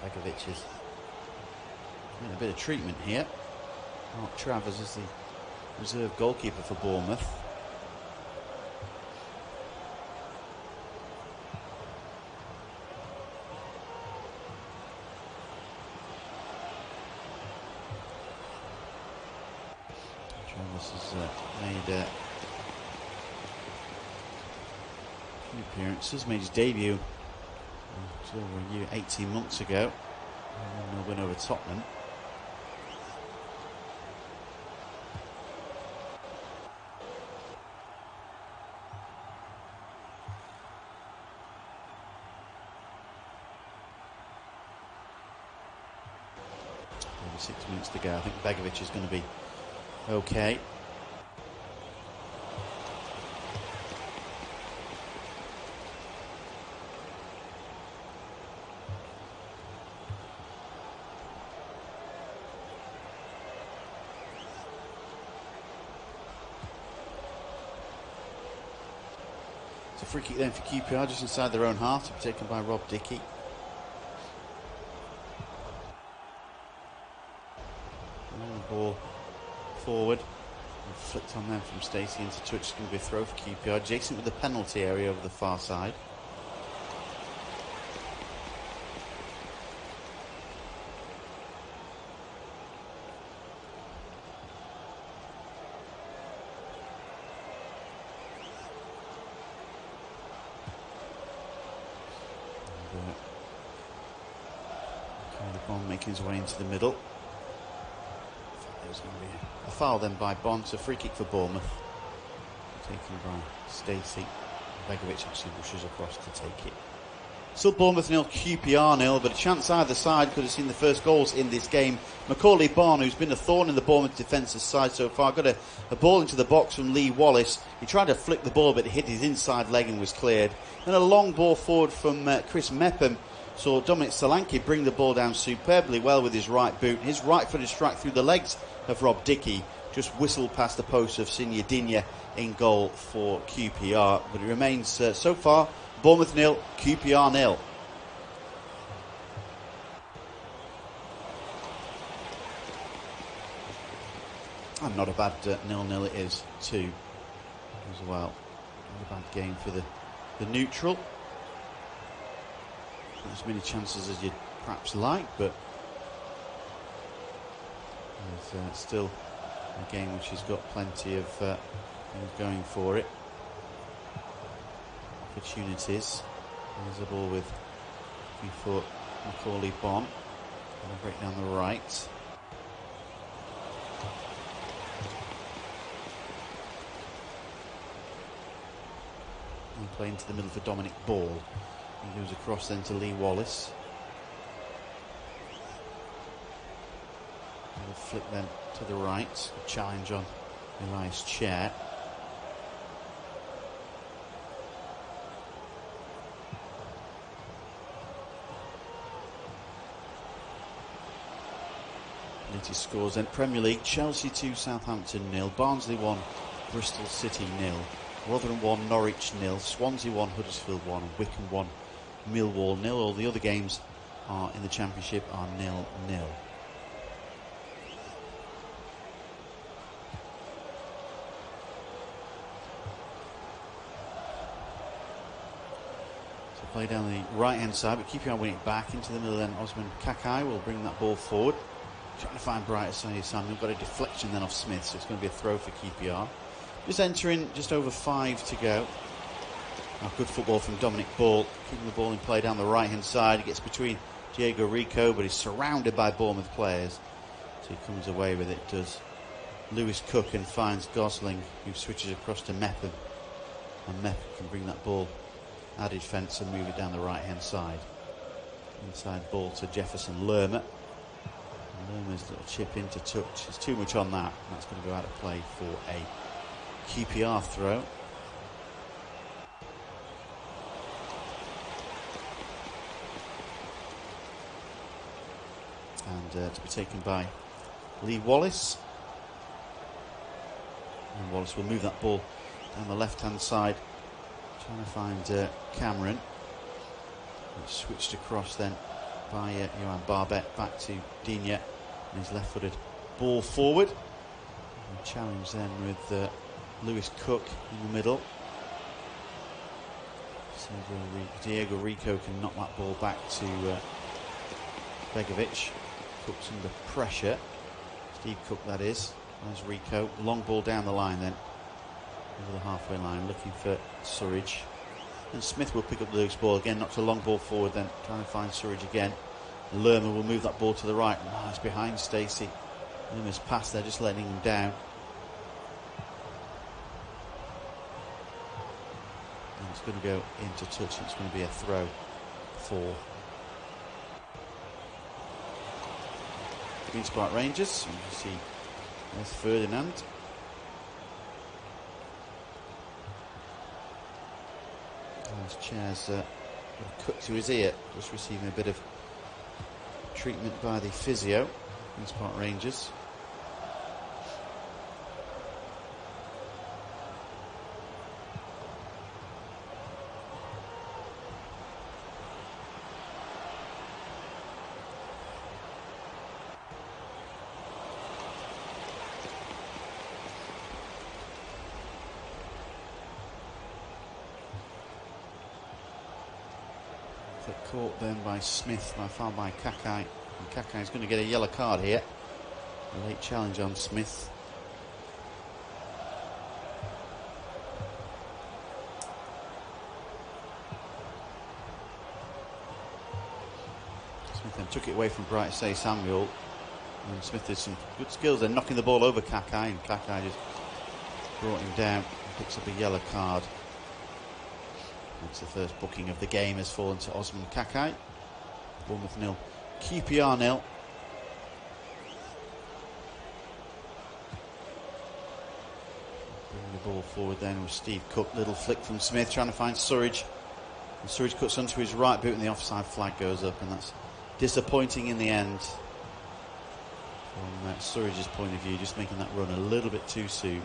Begovic is getting a bit of treatment here. Mark Travers is the reserve goalkeeper for Bournemouth. Travers has made a few appearances, made his debut over a year, 18 months ago. And a win over Tottenham. Over 6 minutes to go. I think Begovic is going to be okay. It's a free kick then for QPR just inside their own half, to be taken by Rob Dickie. Long ball forward and flicked on there from Stacey into touch. It's going to be a throw for QPR, adjacent with the penalty area over the far side. Bond making his way into the middle. There's going to be a foul then by Bond. It's a free kick for Bournemouth, taken by Stacey. Begovic actually rushes across to take it. Still Bournemouth 0, QPR 0, but a chance either side. Could have seen the first goals in this game. Macaulay Bonne, who's been a thorn in the Bournemouth defence's side so far, got a ball into the box from Lee Wallace. He tried to flick the ball, but it hit his inside leg and was cleared. Then a long ball forward from Chris Mepham. Saw Dominic Solanke bring the ball down superbly well with his right boot. His right-footed strike through the legs of Rob Dickie just whistled past the post of Sinye Digne in goal for QPR. But it remains, so far, Bournemouth 0, QPR 0. And not a bad 0-0 it is too, as well. Not a bad game for the neutral. Not as many chances as you'd perhaps like, but there's still a game which has got plenty of things going for it. Opportunities. There's a ball with for Macaulay Bonne. Going to break down the right. And play into the middle for Dominic Ball. He goes across then to Lee Wallace. And a flick then to the right. A challenge on Elias Chair. Latest scores then. Premier League, Chelsea 2, Southampton 0, Barnsley 1, Bristol City 0, Rotherham 1, Norwich 0, Swansea 1, Huddersfield 1, Wycombe 1, Millwall 0. All the other games are in the Championship are 0-0. So play down the right hand side, but QPR winning it back into the middle. Then Osman Kakai will bring that ball forward, trying to find Bright Samuel. Got a deflection then off Smith, so it's going to be a throw for QPR. Just entering just over 5 to go. Now good football from Dominic Ball, keeping the ball in play down the right hand side. He gets between Diego Rico, but he's surrounded by Bournemouth players, so he comes away with it. Does Lewis Cook and finds Gosling, who switches across to Mepham, and Mepham can bring that ball added fence and move it down the right hand side. Inside ball to Jefferson Lerma. Lerma's little chip into touch. There's too much on that. That's going to go out of play for a QPR throw. And to be taken by Lee Wallace. And Wallace will move that ball down the left hand side, trying to find Cameron. It's switched across then by Johan Barbet. Back to Digne, and his left-footed ball forward. And challenge then with Lewis Cook in the middle. Diego Rico can knock that ball back to Begovic. Cook's under pressure. Steve Cook, that is. There's Rico. Long ball down the line then. Over the halfway line, looking for Surridge. And Smith will pick up the loose ball again. Knocks a long ball forward then. Trying to find Surridge again. Lerma will move that ball to the right. Nice behind Stacey. Lerma's pass there, just letting him down. It's going to go into touch. It's going to be a throw for Green Spark Rangers. You can see there's Ferdinand. His chair's cut to his ear, just receiving a bit of treatment by the physio. Green Spark Rangers. Caught then by Smith, fouled by Kakai. And Kakai is going to get a yellow card here. A late challenge on Smith. Smith then took it away from Bright Say Samuel. And Smith did some good skills then, knocking the ball over Kakai. And Kakai just brought him down and picks up a yellow card. It's the first booking of the game has fallen to Osman Kakai. Bournemouth 0, QPR 0. Bringing the ball forward then with Steve Cook. Little flick from Smith trying to find Surridge. And Surridge cuts onto his right boot and the offside flag goes up, and that's disappointing in the end. From Surridge's point of view, just making that run a little bit too soon.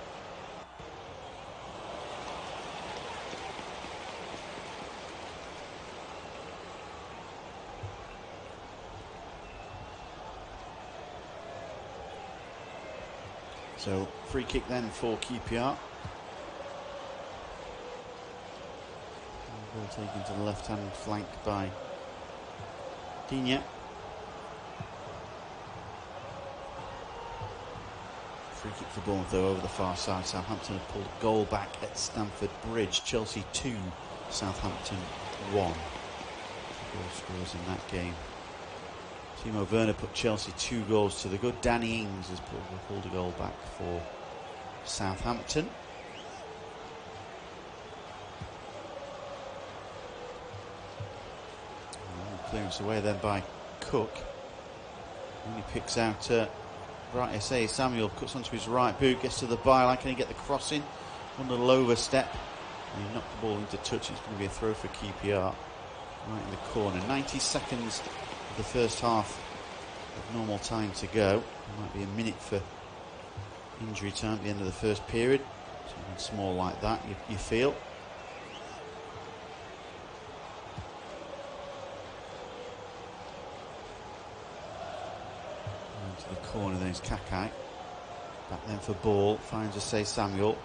So, free kick then for QPR. Ball taken to the left-hand flank by Digne. Free kick for Bournemouth though over the far side. Southampton have pulled a goal back at Stamford Bridge. Chelsea 2, Southampton 1. Goal scores in that game. Timo Werner put Chelsea 2 goals to the good. Danny Ings has pulled a goal back for Southampton. Clearance away then by Cook. And he picks out Bright SA. Samuel cuts onto his right boot, gets to the byline. Can he get the cross in? One little overstep. And he knocked the ball into touch. It's going to be a throw for QPR. Right in the corner. 90 seconds of the first half of normal time to go. There might be a minute for injury time at the end of the first period. Something small like that, you feel. Into the corner, then it's Kakai. Back then for ball, finds Say Samuel.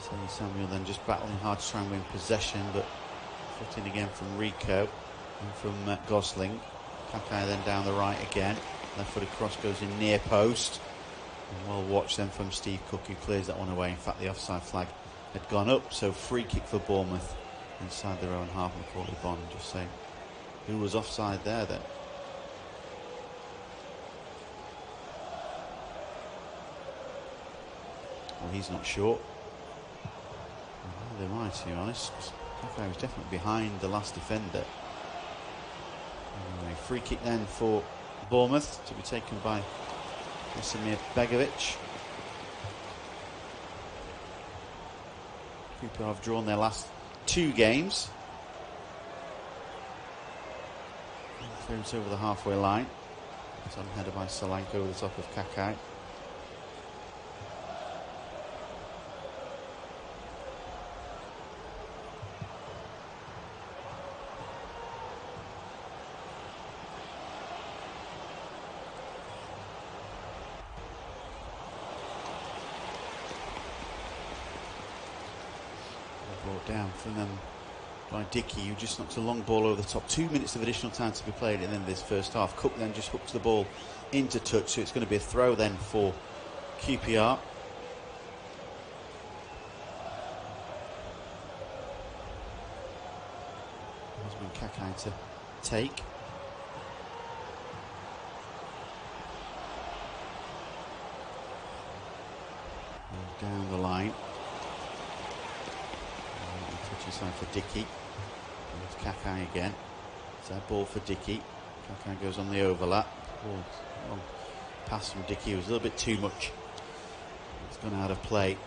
Say Samuel then just battling hard to try and win possession, but foot in again from Rico and from Gosling. Kakai then down the right again. Left footed cross goes in near post. And well watched then from Steve Cook, who clears that one away. In fact, the offside flag had gone up, so free kick for Bournemouth inside their own half. Macaulay Bonne just saying who was offside there then. Well, he's not sure. Neither am I, to be honest. Kakai was definitely behind the last defender. Anyway, free kick then for Bournemouth to be taken by Vesemir Begovic. QPR have drawn their last 2 games. Clearance over the halfway line. It's on header by Solanke over the top of Kakai. down from them by Dickey, who just knocks a long ball over the top. 2 minutes of additional time to be played in this first half. Cook then just hooks the ball into touch, so it's going to be a throw then for QPR. Kakai to take. Down the line. Touch inside for Dickey. It's Kakai again. It's that ball for Dickey. Kakai goes on the overlap. Long pass from Dickey was a little bit too much. It's gone out of play.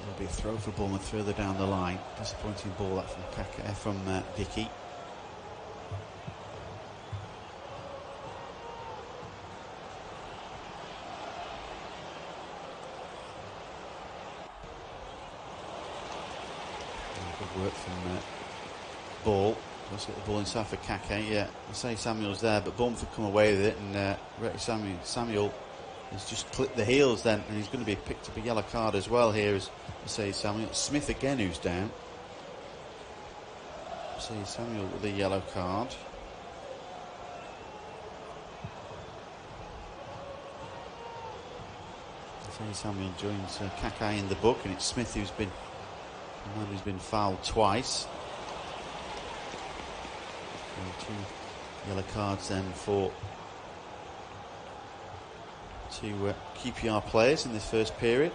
It'll be a throw for Bournemouth further down the line. Disappointing ball that from Dickey. Good work from Ball. Let's get the ball inside for Kake. Yeah, I say Samuel's there, but Bournemouth have come away with it, and Samuel has just clipped the heels then, and he's going to be picked up a yellow card as well here, as say Samuel. Smith again, who's down. Say Samuel with a yellow card. Say Samuel joins Kake in the book, and it's Smith who's been fouled twice. So 2 yellow cards then for 2 QPR players in this first period.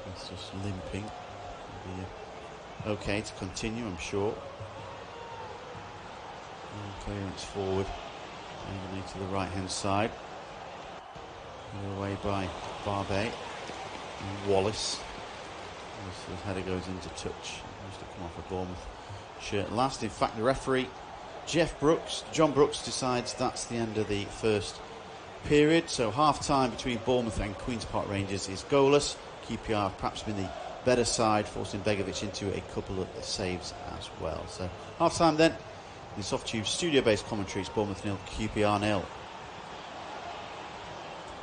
Smith's just limping. It'll be okay to continue, I'm sure. And clearance forward, diagonally to the right hand side. Away by Barbe and Wallace. His header goes into touch. He used to come off a Bournemouth shirt last. In fact, the referee, John Brooks, decides that's the end of the first period. So half time between Bournemouth and Queen's Park Rangers is goalless. QPR have perhaps been the better side, forcing Begovic into a couple of saves as well. So half time then. In Soft Tube studio-based commentaries, Bournemouth 0, QPR 0.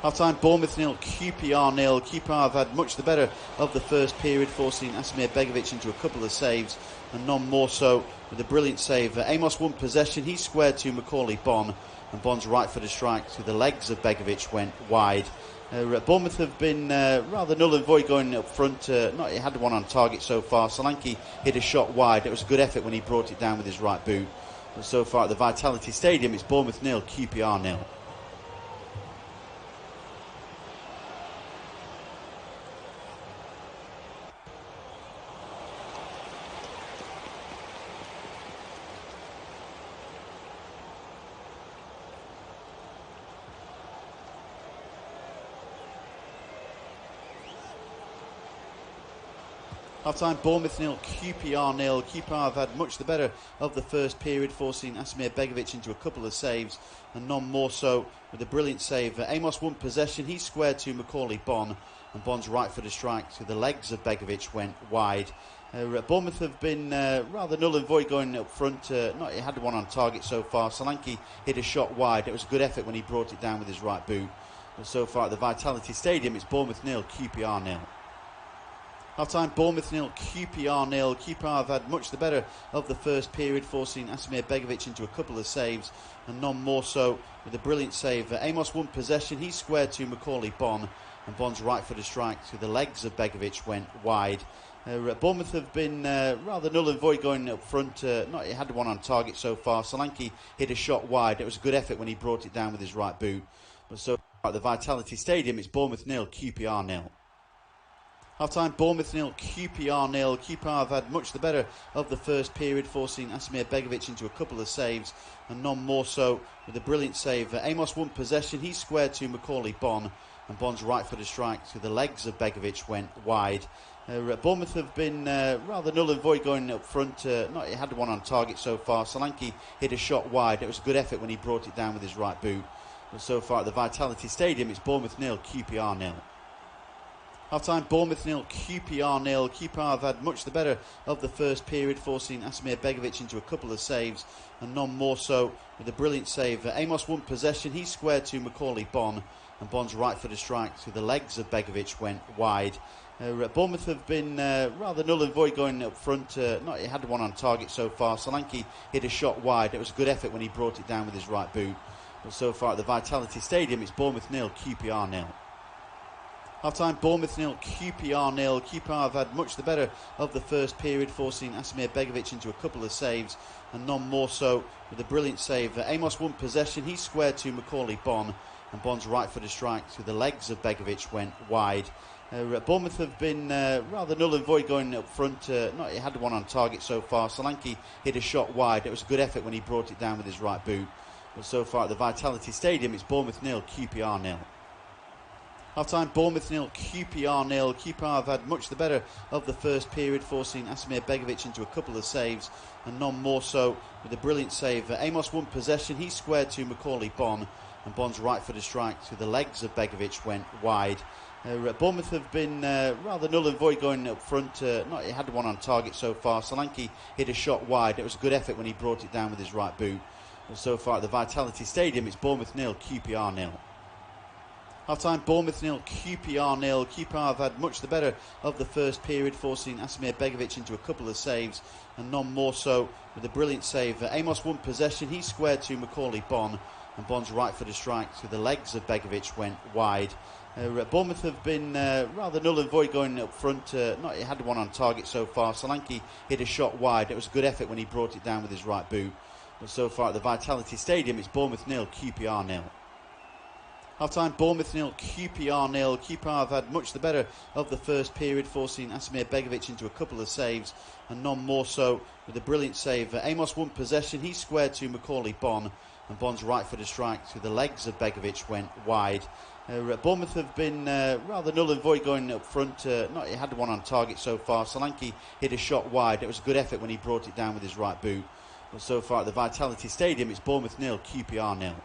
Half-time, Bournemouth 0, QPR 0. QPR have had much the better of the first period, forcing Asmir Begovic into a couple of saves, and none more so with a brilliant save. Amos won possession. He squared to Macaulay Bonne, and Bonne's right-footed strike to the legs of Begovic went wide. Bournemouth have been rather null and void going up front. He had one on target so far. Solanke hit a shot wide. It was a good effort when he brought it down with his right boot. But so far at the Vitality Stadium, it's Bournemouth 0, QPR 0. Half-time, Bournemouth 0, QPR 0. QPR have had much the better of the first period, forcing Asmir Begovic into a couple of saves, and none more so with a brilliant save. Amos won possession. He squared to Macaulay Bonne, and Bonne's right-footed strike to the legs of Begovic went wide. Bournemouth have been rather null and void going up front. He had one on target so far. Solanke hit a shot wide. It was a good effort when he brought it down with his right boot. But so far at the Vitality Stadium, it's Bournemouth 0, QPR 0. Half-time, Bournemouth 0, QPR 0. QPR have had much the better of the first period, forcing Asmir Begovic into a couple of saves, and none more so with a brilliant save. Amos won possession. He squared to Macaulay Bonne, and Bonne's right-footed strike to the legs of Begovic went wide. Bournemouth have been rather null and void going up front. He had one on target so far. Solanke hit a shot wide. It was a good effort when he brought it down with his right boot. But so far at the Vitality Stadium, it's Bournemouth 0, QPR 0. Half-time, Bournemouth 0, QPR 0. QPR have had much the better of the first period, forcing Asmir Begovic into a couple of saves, and none more so with a brilliant save. Amos won possession. He squared to Macaulay Bonne, and Bonne's right-footed strike to the legs of Begovic went wide. Bournemouth have been rather null and void going up front. He had one on target so far. Solanke hit a shot wide. It was a good effort when he brought it down with his right boot. But so far at the Vitality Stadium, it's Bournemouth 0, QPR 0. Half-time, Bournemouth 0, QPR 0. QPR have had much the better of the first period, forcing Asmir Begovic into a couple of saves, and none more so with a brilliant save. Amos won possession, he squared to Macaulay Bonne, and Bonne's right-footed strike through the legs of Begovic went wide. Bournemouth have been rather null and void going up front. Not had one on target so far. Solanke hit a shot wide. It was a good effort when he brought it down with his right boot. But so far at the Vitality Stadium, it's Bournemouth 0, QPR 0. Half-time, Bournemouth 0, QPR 0. QPR have had much the better of the first period, forcing Asmir Begovic into a couple of saves, and none more so with a brilliant save. Amos won possession, he squared to Macaulay Bonne, and Bonne's right-footed strike through the legs of Begovic went wide. Bournemouth have been rather null and void going up front. Not had one on target so far. Solanke hit a shot wide. It was a good effort when he brought it down with his right boot. But so far at the Vitality Stadium, it's Bournemouth 0, QPR 0. Half-time, Bournemouth 0, QPR 0. QPR have had much the better of the first period, forcing Asmir Begovic into a couple of saves, and none more so with a brilliant save. Amos won possession, he squared to Macaulay Bonne, and Bonne's right-footed strike through the legs of Begovic went wide. Bournemouth have been rather null and void going up front. Not had one on target so far. Solanke hit a shot wide. It was a good effort when he brought it down with his right boot. But so far at the Vitality Stadium, it's Bournemouth 0, QPR 0. Half-time, Bournemouth 0, QPR 0. QPR have had much the better of the first period, forcing Asmir Begovic into a couple of saves, and none more so with a brilliant save. Amos won possession, he squared to Macaulay Bonne, and Bonne's right-footed strike through the legs of Begovic went wide. Bournemouth have been rather null and void going up front. Not had one on target so far. Solanke hit a shot wide. It was a good effort when he brought it down with his right boot. But so far at the Vitality Stadium, it's Bournemouth 0, QPR 0. Half-time, Bournemouth 0, QPR 0. QPR have had much the better of the first period, forcing Asmir Begovic into a couple of saves, and none more so with a brilliant save. Amos won possession, he squared to Macaulay Bonne, and Bonne's right-footed strike through the legs of Begovic went wide. Bournemouth have been rather null and void going up front. Not had one on target so far. Solanke hit a shot wide. It was a good effort when he brought it down with his right boot. But so far at the Vitality Stadium, it's Bournemouth 0, QPR 0.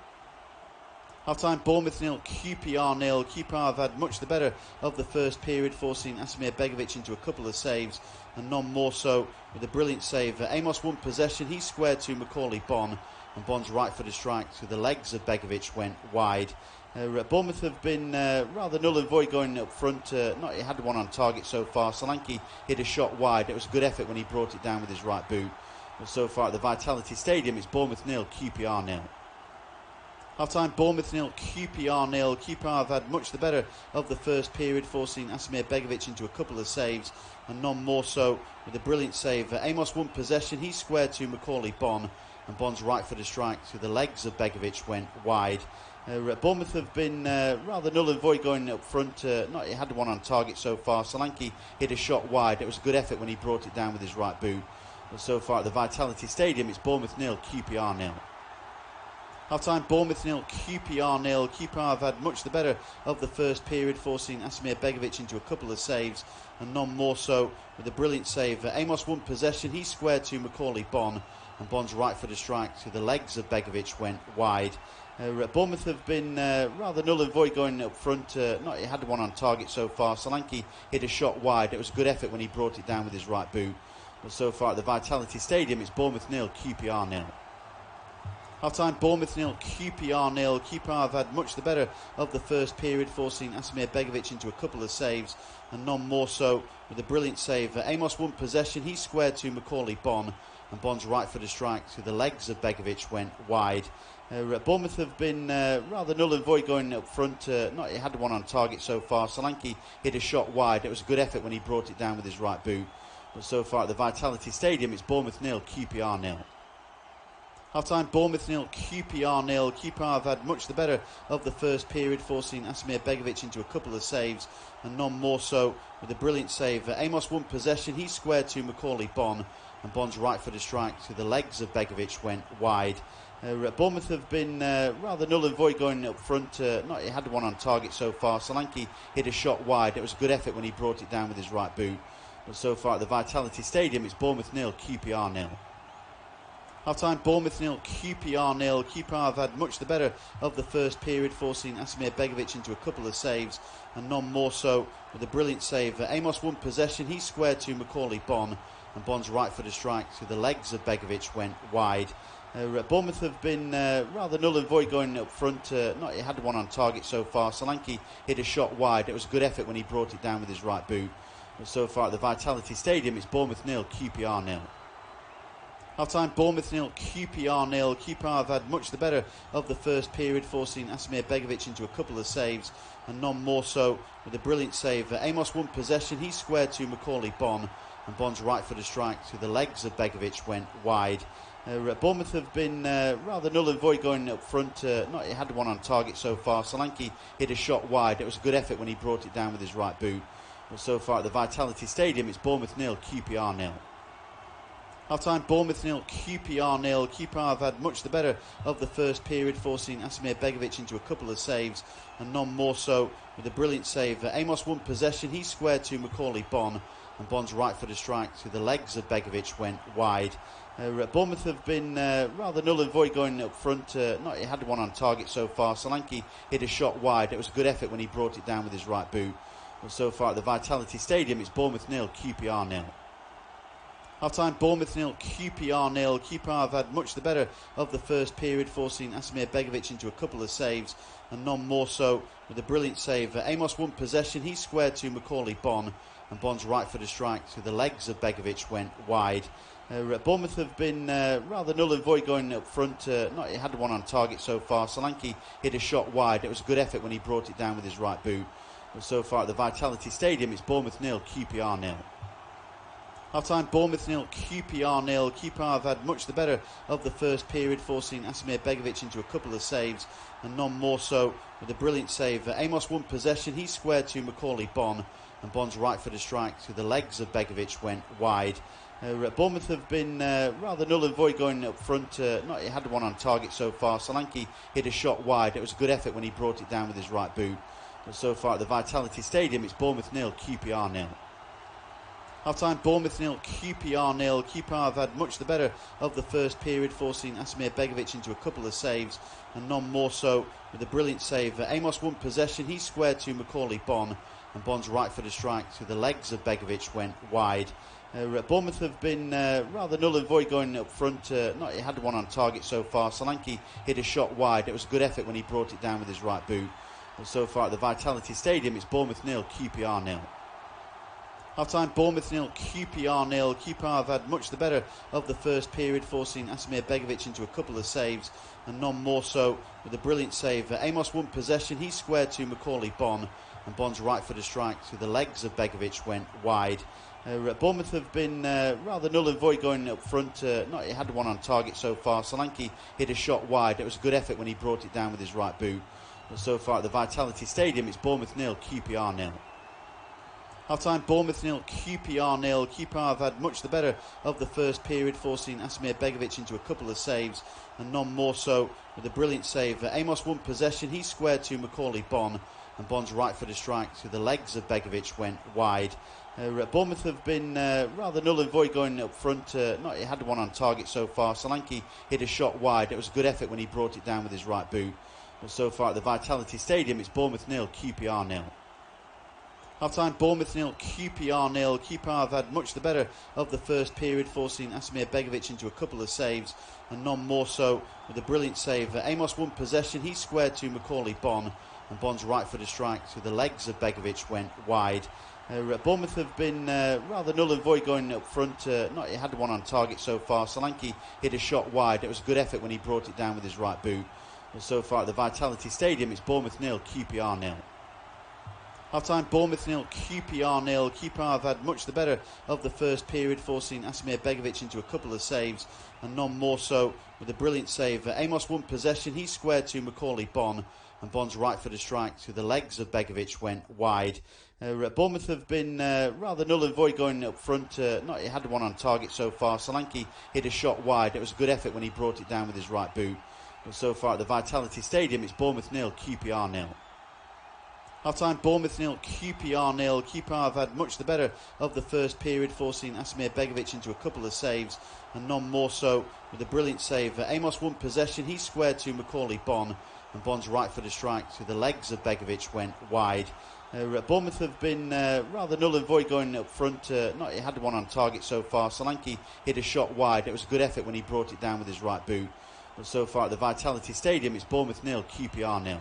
Half-time, Bournemouth 0, QPR 0. QPR have had much the better of the first period, forcing Asmir Begovic into a couple of saves, and none more so with a brilliant save. Amos won possession, he squared to Macaulay Bonne, and Bonne's right-footed strike through the legs of Begovic went wide. Bournemouth have been rather null and void going up front. Not had one on target so far. Solanke hit a shot wide. It was a good effort when he brought it down with his right boot. But so far at the Vitality Stadium, it's Bournemouth 0, QPR 0. Half-time, Bournemouth 0, QPR 0. QPR have had much the better of the first period, forcing Asmir Begovic into a couple of saves, and none more so with a brilliant save. Amos won possession, he squared to Macaulay Bonne, and Bonne's right-footed strike through the legs of Begovic went wide. Bournemouth have been rather null and void going up front. Not had one on target so far. Solanke hit a shot wide. It was a good effort when he brought it down with his right boot. But so far at the Vitality Stadium, it's Bournemouth 0, QPR 0. Half-time, Bournemouth 0, QPR 0. QPR have had much the better of the first period, forcing Asmir Begovic into a couple of saves, and none more so with a brilliant save. Amos won possession, he squared to Macaulay Bonne, and Bonne's right-footed strike through the legs of Begovic went wide. Bournemouth have been rather null and void going up front. Not had one on target so far. Solanke hit a shot wide. It was a good effort when he brought it down with his right boot. But so far at the Vitality Stadium, it's Bournemouth 0, QPR 0. Half-time, Bournemouth 0, QPR 0. QPR have had much the better of the first period, forcing Asmir Begovic into a couple of saves, and none more so with a brilliant save. Amos won possession, he squared to Macaulay Bonne, and Bonne's right-footed strike through the legs of Begovic went wide. Bournemouth have been rather null and void going up front. Not had one on target so far. Solanke hit a shot wide. It was a good effort when he brought it down with his right boot. But so far at the Vitality Stadium, it's Bournemouth 0, QPR 0. Half-time, Bournemouth 0, QPR 0. QPR have had much the better of the first period, forcing Asmir Begovic into a couple of saves, and none more so with a brilliant save. Amos won possession, he squared to Macaulay Bonne, and Bonne's right-footed strike through the legs of Begovic went wide. Bournemouth have been rather null and void going up front. Not had one on target so far. Solanke hit a shot wide. It was a good effort when he brought it down with his right boot. But so far at the Vitality Stadium, it's Bournemouth 0, QPR 0. Half-time, Bournemouth 0, QPR 0. QPR have had much the better of the first period, forcing Asmir Begovic into a couple of saves, and none more so with a brilliant save. Amos won possession, he squared to Macaulay Bonne, and Bonne's right-footed strike through the legs of Begovic went wide. Bournemouth have been rather null and void going up front. Not had one on target so far. Solanke hit a shot wide. It was a good effort when he brought it down with his right boot. But so far at the Vitality Stadium, it's Bournemouth 0, QPR 0. Half-time, Bournemouth 0, QPR 0. QPR have had much the better of the first period, forcing Asmir Begovic into a couple of saves, and none more so with a brilliant save. Amos won possession, he squared to Macaulay Bonne, and Bonne's right-footed strike through the legs of Begovic went wide. Bournemouth have been rather null and void going up front. Not had one on target so far. Solanke hit a shot wide. It was a good effort when he brought it down with his right boot. But so far at the Vitality Stadium, it's Bournemouth 0, QPR 0. Half-time, Bournemouth 0, QPR 0. QPR have had much the better of the first period, forcing Asmir Begovic into a couple of saves, and none more so with a brilliant save. Amos won possession, he squared to Macaulay Bonne, and Bonne's right-footed strike through the legs of Begovic went wide. Bournemouth have been rather null and void going up front. Not had one on target so far. Solanke hit a shot wide. It was a good effort when he brought it down with his right boot. But so far at the Vitality Stadium, it's Bournemouth 0, QPR 0. Half-time, Bournemouth 0, QPR 0. QPR have had much the better of the first period, forcing Asmir Begovic into a couple of saves, and none more so with a brilliant save. Amos won possession, he squared to Macaulay Bonne, and Bonne's right-footed strike through the legs of Begovic went wide. Bournemouth have been rather null and void going up front. Not had one on target so far. Solanke hit a shot wide. It was a good effort when he brought it down with his right boot. But so far at the Vitality Stadium, it's Bournemouth 0, QPR 0. Half-time, Bournemouth 0, QPR 0. QPR have had much the better of the first period, forcing Asmir Begovic into a couple of saves, and none more so with a brilliant save. Amos won possession, he squared to Macaulay Bonne, and Bonne's right-footed strike through the legs of Begovic went wide. Bournemouth have been rather null and void going up front. Not had one on target so far. Solanke hit a shot wide. It was a good effort when he brought it down with his right boot. But so far at the Vitality Stadium, it's Bournemouth 0, QPR 0. Half-time, Bournemouth 0, QPR 0. QPR have had much the better of the first period, forcing Asmir Begovic into a couple of saves, and none more so with a brilliant save. Amos won possession, he squared to Macaulay Bonne, and Bonne's right-footed strike through the legs of Begovic went wide. Bournemouth have been rather null and void going up front. Not had one on target so far. Solanke hit a shot wide. It was a good effort when he brought it down with his right boot. But so far at the Vitality Stadium, it's Bournemouth 0, QPR 0. Half-time, Bournemouth 0, QPR 0. QPR have had much the better of the first period, forcing Asmir Begovic into a couple of saves, and none more so with a brilliant save. Amos won possession, he squared to Macaulay Bonne, and Bonne's right-footed strike through the legs of Begovic went wide. Bournemouth have been rather null and void going up front. Not had one on target so far. Solanke hit a shot wide. It was a good effort when he brought it down with his right boot. But so far at the Vitality Stadium, it's Bournemouth 0, QPR 0. Half-time, Bournemouth 0, QPR 0. QPR have had much the better of the first period, forcing Asmir Begovic into a couple of saves, and none more so with a brilliant save. Amos won possession, he squared to Macaulay Bonne, and Bonne's right-footed strike through the legs of Begovic went wide. Bournemouth have been rather null and void going up front. Not had one on target so far. Solanke hit a shot wide. It was a good effort when he brought it down with his right boot. But so far at the Vitality Stadium, it's Bournemouth 0, QPR 0. Half-time, Bournemouth 0, QPR 0. QPR have had much the better of the first period, forcing Asmir Begovic into a couple of saves, and none more so with a brilliant save. Amos won possession, he squared to Macaulay Bonne, and Bonne's right-footed strike through the legs of Begovic went wide. Bournemouth have been rather null and void going up front. Not had one on target so far. Solanke hit a shot wide. It was a good effort when he brought it down with his right boot. But so far at the Vitality Stadium, it's Bournemouth 0, QPR 0. Half-time, Bournemouth 0, QPR 0. QPR have had much the better of the first period, forcing Asmir Begovic into a couple of saves, and none more so with a brilliant save. Amos won possession, he squared to Macaulay Bonne, and Bonne's right-footed strike through the legs of Begovic went wide. Bournemouth have been rather null and void going up front. Not had one on target so far. Solanke hit a shot wide. It was a good effort when he brought it down with his right boot. But so far at the Vitality Stadium, it's Bournemouth 0, QPR 0. Half-time, Bournemouth 0, QPR 0. QPR have had much the better of the first period, forcing Asmir Begovic into a couple of saves, and none more so with a brilliant save. Amos won possession, he squared to Macaulay Bonne, and Bonne's right-footed strike through the legs of Begovic went wide. Bournemouth have been rather null and void going up front. Not had one on target so far. Solanke hit a shot wide. It was a good effort when he brought it down with his right boot. But so far at the Vitality Stadium, it's Bournemouth 0, QPR 0.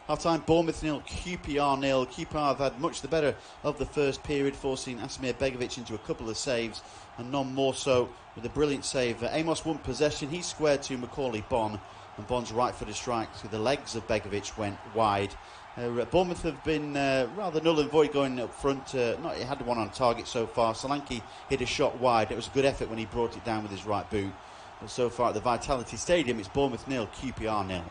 Half-time, Bournemouth 0, QPR 0. QPR have had much the better of the first period, forcing Asmir Begovic into a couple of saves, and none more so with a brilliant save. Amos won possession, he squared to Macaulay Bonne, and Bonne's right-footed strike through the legs of Begovic went wide. Bournemouth have been rather null and void going up front. Not had one on target so far. Solanke hit a shot wide. It was a good effort when he brought it down with his right boot. But so far at the Vitality Stadium, it's Bournemouth 0, QPR 0.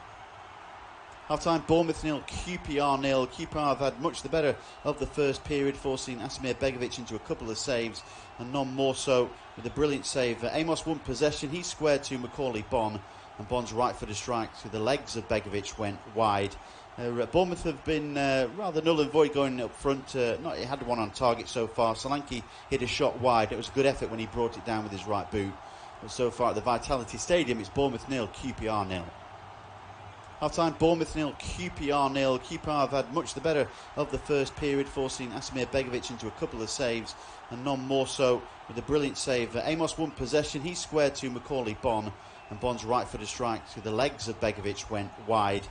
Half-time, Bournemouth 0, QPR 0. QPR have had much the better of the first period, forcing Asmir Begovic into a couple of saves, and none more so with a brilliant save. Amos won possession, he squared to Macaulay Bonne, and Bonne's right-footed strike through the legs of Begovic went wide. Bournemouth have been rather null and void going up front. Not had one on target so far. Solanke hit a shot wide. It was a good effort when he brought it down with his right boot. But so far at the Vitality Stadium, it's Bournemouth 0, QPR 0. Half-time, Bournemouth 0, QPR 0. QPR have had much the better of the first period, forcing Asmir Begovic into a couple of saves, and none more so with a brilliant save. Amos won possession, he squared to Macaulay Bonne, and Bonne's right-footed strike through the legs of Begovic went wide.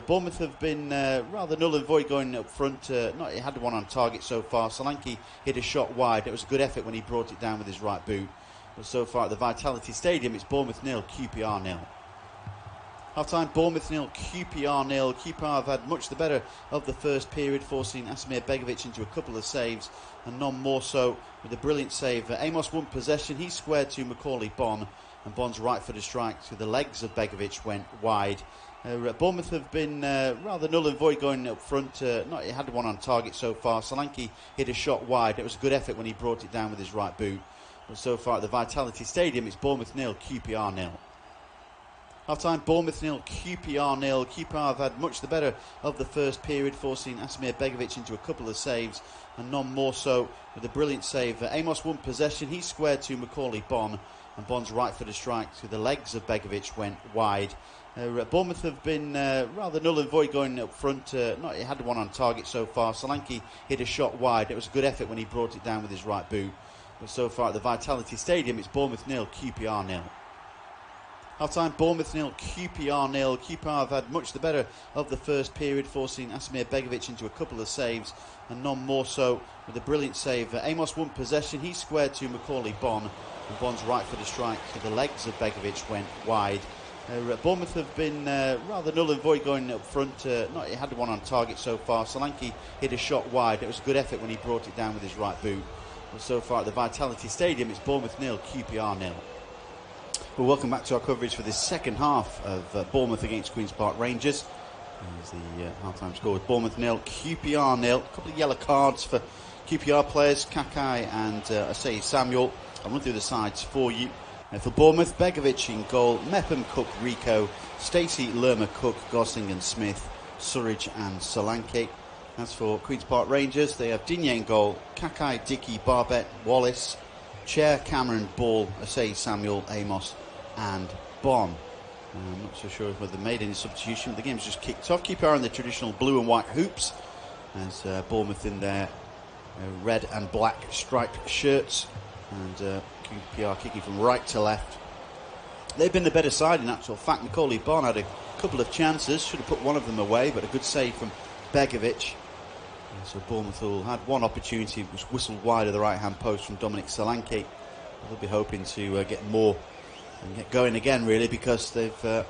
Bournemouth have been rather null and void going up front. Not had one on target so far. Solanke hit a shot wide. It was a good effort when he brought it down with his right boot. But so far at the Vitality Stadium, it's Bournemouth 0, QPR 0. Half-time, Bournemouth 0, QPR 0. QPR have had much the better of the first period, forcing Asmir Begovic into a couple of saves, and none more so with a brilliant save. Amos won possession, he squared to Macaulay Bonne, and Bonne's right-footed strike through the legs of Begovic went wide. Bournemouth have been rather null and void going up front. Not had one on target so far. Solanke hit a shot wide. It was a good effort when he brought it down with his right boot. But so far at the Vitality Stadium, it's Bournemouth 0, QPR 0. Half-time, Bournemouth 0, QPR 0. QPR have had much the better of the first period, forcing Asmir Begovic into a couple of saves, and none more so with a brilliant save. Amos won possession, he squared to Macaulay Bonne, and Bonne's right-footed strike through the legs of Begovic went wide. Bournemouth have been rather null and void going up front. Not had one on target so far. Solanke hit a shot wide. It was a good effort when he brought it down with his right boot. But so far at the Vitality Stadium, it's Bournemouth 0, QPR 0. Half-time, Bournemouth 0, QPR 0. QPR have had much the better of the first period, forcing Asmir Begovic into a couple of saves, and none more so with a brilliant save. Amos won possession, he squared to Macaulay Bonne, and Bonne's right-footed strike through the legs of Begovic went wide. Bournemouth have been rather null and void going up front. Not had one on target so far. Solanke hit a shot wide. It was a good effort when he brought it down with his right boot. But so far at the Vitality Stadium, it's Bournemouth 0, QPR 0. Well, welcome back to our coverage for this second half of Bournemouth against Queen's Park Rangers. Here's the half-time score with Bournemouth 0, QPR 0. A couple of yellow cards for QPR players, Kakai and Asai Samuel. I'll run through the sides for you. For Bournemouth, Begovic in goal, Mepham, Cook, Rico, Stacey, Lerma, Cook, Gosling and Smith, Surridge and Solanke. As for Queen's Park Rangers, they have Digne in goal, Kakai, Dickey, Barbet, Wallace, Chair, Cameron, Ball, Asai, Samuel, Amos and Bonne. I'm not so sure whether they made any substitution, but the game's just kicked off. QPR in the traditional blue and white hoops, as Bournemouth in their red and black striped shirts, and QPR kicking from right to left. They've been the better side in actual fact. Macaulay Bonne had a couple of chances, should have put one of them away, but a good save from Begovic. So Bournemouth will had one opportunity, which whistled wide of the right-hand post from Dominic Solanke. They'll be hoping to get more and get going again, really, because they've not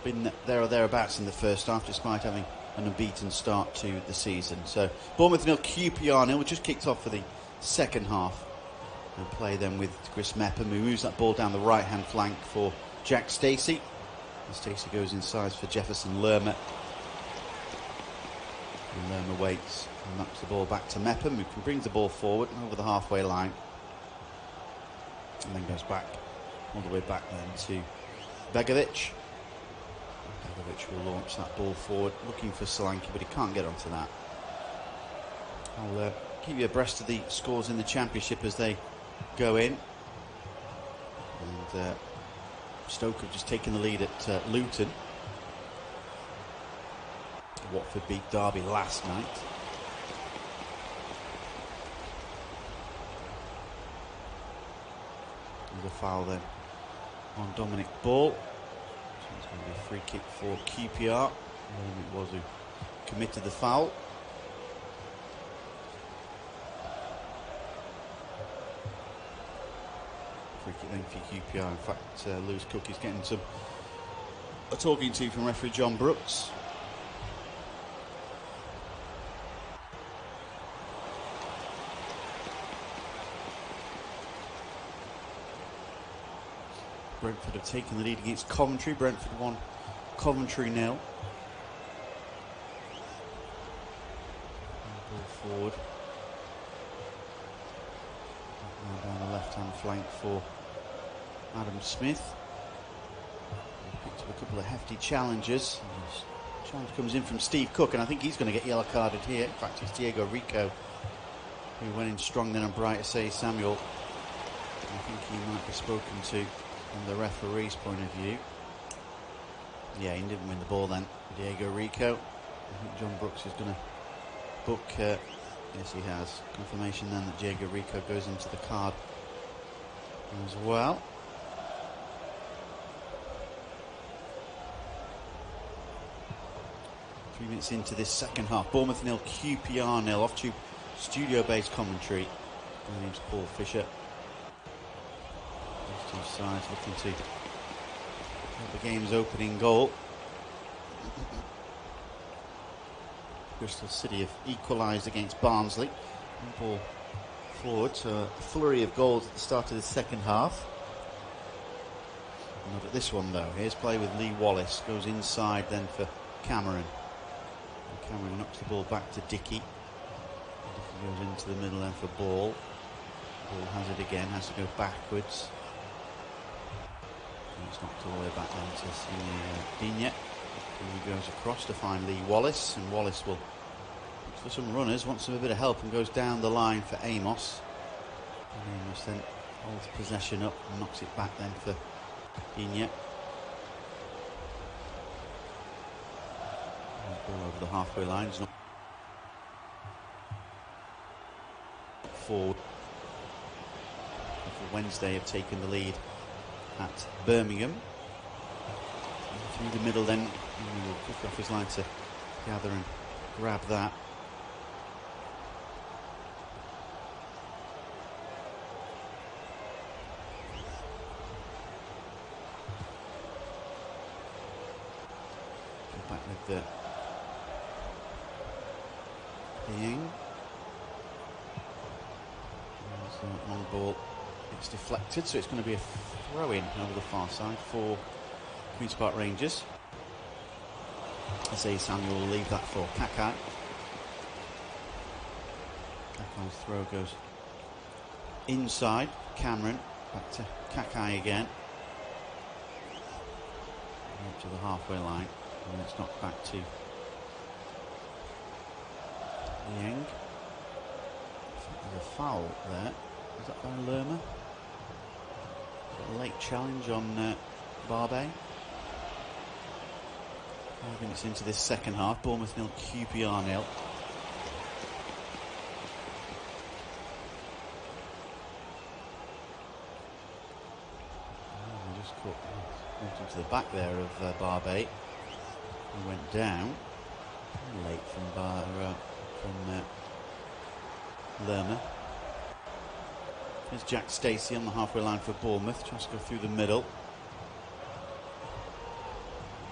been there or thereabouts in the first half, despite having an unbeaten start to the season. So Bournemouth 0, QPR 0. We just kicked off for the second half, and play then with Chris Mepham, who moves that ball down the right-hand flank for Jack Stacey. And Stacey goes inside for Jefferson Lerma. And Lerma waits and knocks the ball back to Mepham, who can bring the ball forward and over the halfway line. And then goes back, all the way back then to Begovic. Which will launch that ball forward, looking for Solanke, but he can't get onto that. I'll keep you abreast of the scores in the Championship as they go in. And Stoke have just taken the lead at Luton. Watford beat Derby last night. There's a foul then on Dominic Ball. So it's going to be a free kick for QPR. It was who committed the foul. Free kick then for QPR. In fact, Lewis Cook is getting a talking to from referee John Brooks. Brentford have taken the lead against Coventry. Brentford 1, Coventry 0. Ball forward. Now down the left-hand flank for Adam Smith. Picked up a couple of hefty challenges. Challenge comes in from Steve Cook, and I think he's going to get yellow carded here. In fact, it's Diego Rico who went in strong then on Bright Say Samuel. I think he might be spoken to from the referee's point of view. Yeah, he didn't win the ball then. Diego Rico. I think John Brooks is going to book. Yes, he has. Confirmation then that Diego Rico goes into the card as well. Three minutes into this second half. Bournemouth 0, QPR 0. Off to studio-based commentary. My name's Paul Fisher. These two sides looking to get the game's opening goal. Bristol City have equalised against Barnsley. Ball forward, so a flurry of goals at the start of the second half. Not at this one though. Here's play with Lee Wallace. Goes inside then for Cameron. And Cameron knocks the ball back to Dickey. Dickey goes into the middle then for Ball. Ball has it again, has to go backwards. And it's knocked all the way back then to Digne. He goes across to find Lee Wallace, and Wallace will look for some runners, wants a bit of help, and goes down the line for Amos. And Amos then holds possession up and knocks it back then for Digne. Ball over the halfway line. It's not forward. For Wednesday have taken the lead at Birmingham. Through the middle then, he will kick off his line to gather and grab that. Go back with the Yang. Long ball, it's deflected, so it's going to be a throw-in over the far side for Queen's Park Rangers. Say Samuel will leave that for Kakai. Kakai's throw goes inside. Cameron back to Kakai again. Up to the halfway line, and it's knocked back to Yang. There's a foul there. Is that by Lerma? A late challenge on Barbe. 5 minutes into this second half. Bournemouth 0, QPR 0. They just caught into the back there of Barbe. He went down. Late from Lerma. There's Jack Stacey on the halfway line for Bournemouth. Tries to go through the middle.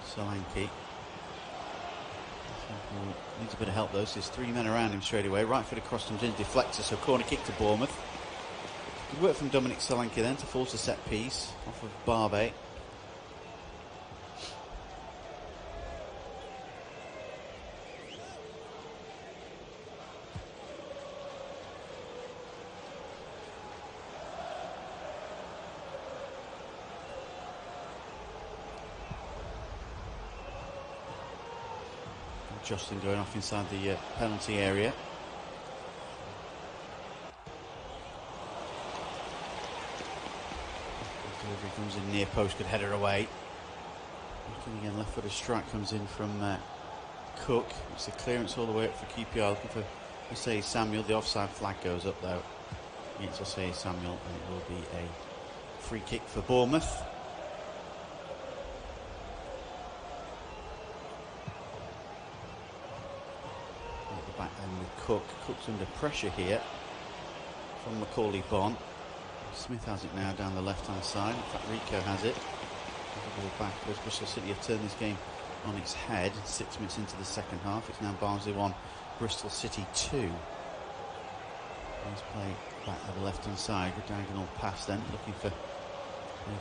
Solanke. Needs a bit of help though, so there's three men around him straight away. Right foot across comes in, deflector, so corner kick to Bournemouth. Good work from Dominic Solanke then to force a set piece off of Barbe. jostling going off inside the penalty area. Delivery comes in near post, good header away. Looking again, left footed strike comes in from Cook. It's a clearance all the way up for QPR, looking for Osei Samuel. The offside flag goes up though against Osei Samuel, and it will be a free kick for Bournemouth. At the back end with Cook. Cook's under pressure here from Macaulay Bonne. Smith has it now down the left hand side. In fact, Rico has it. Ball back as Bristol City have turned this game on its head. 6 minutes into the second half. It's now Barnsley 1, Bristol City 2. Let's play back at the left hand side. Good diagonal pass then, looking for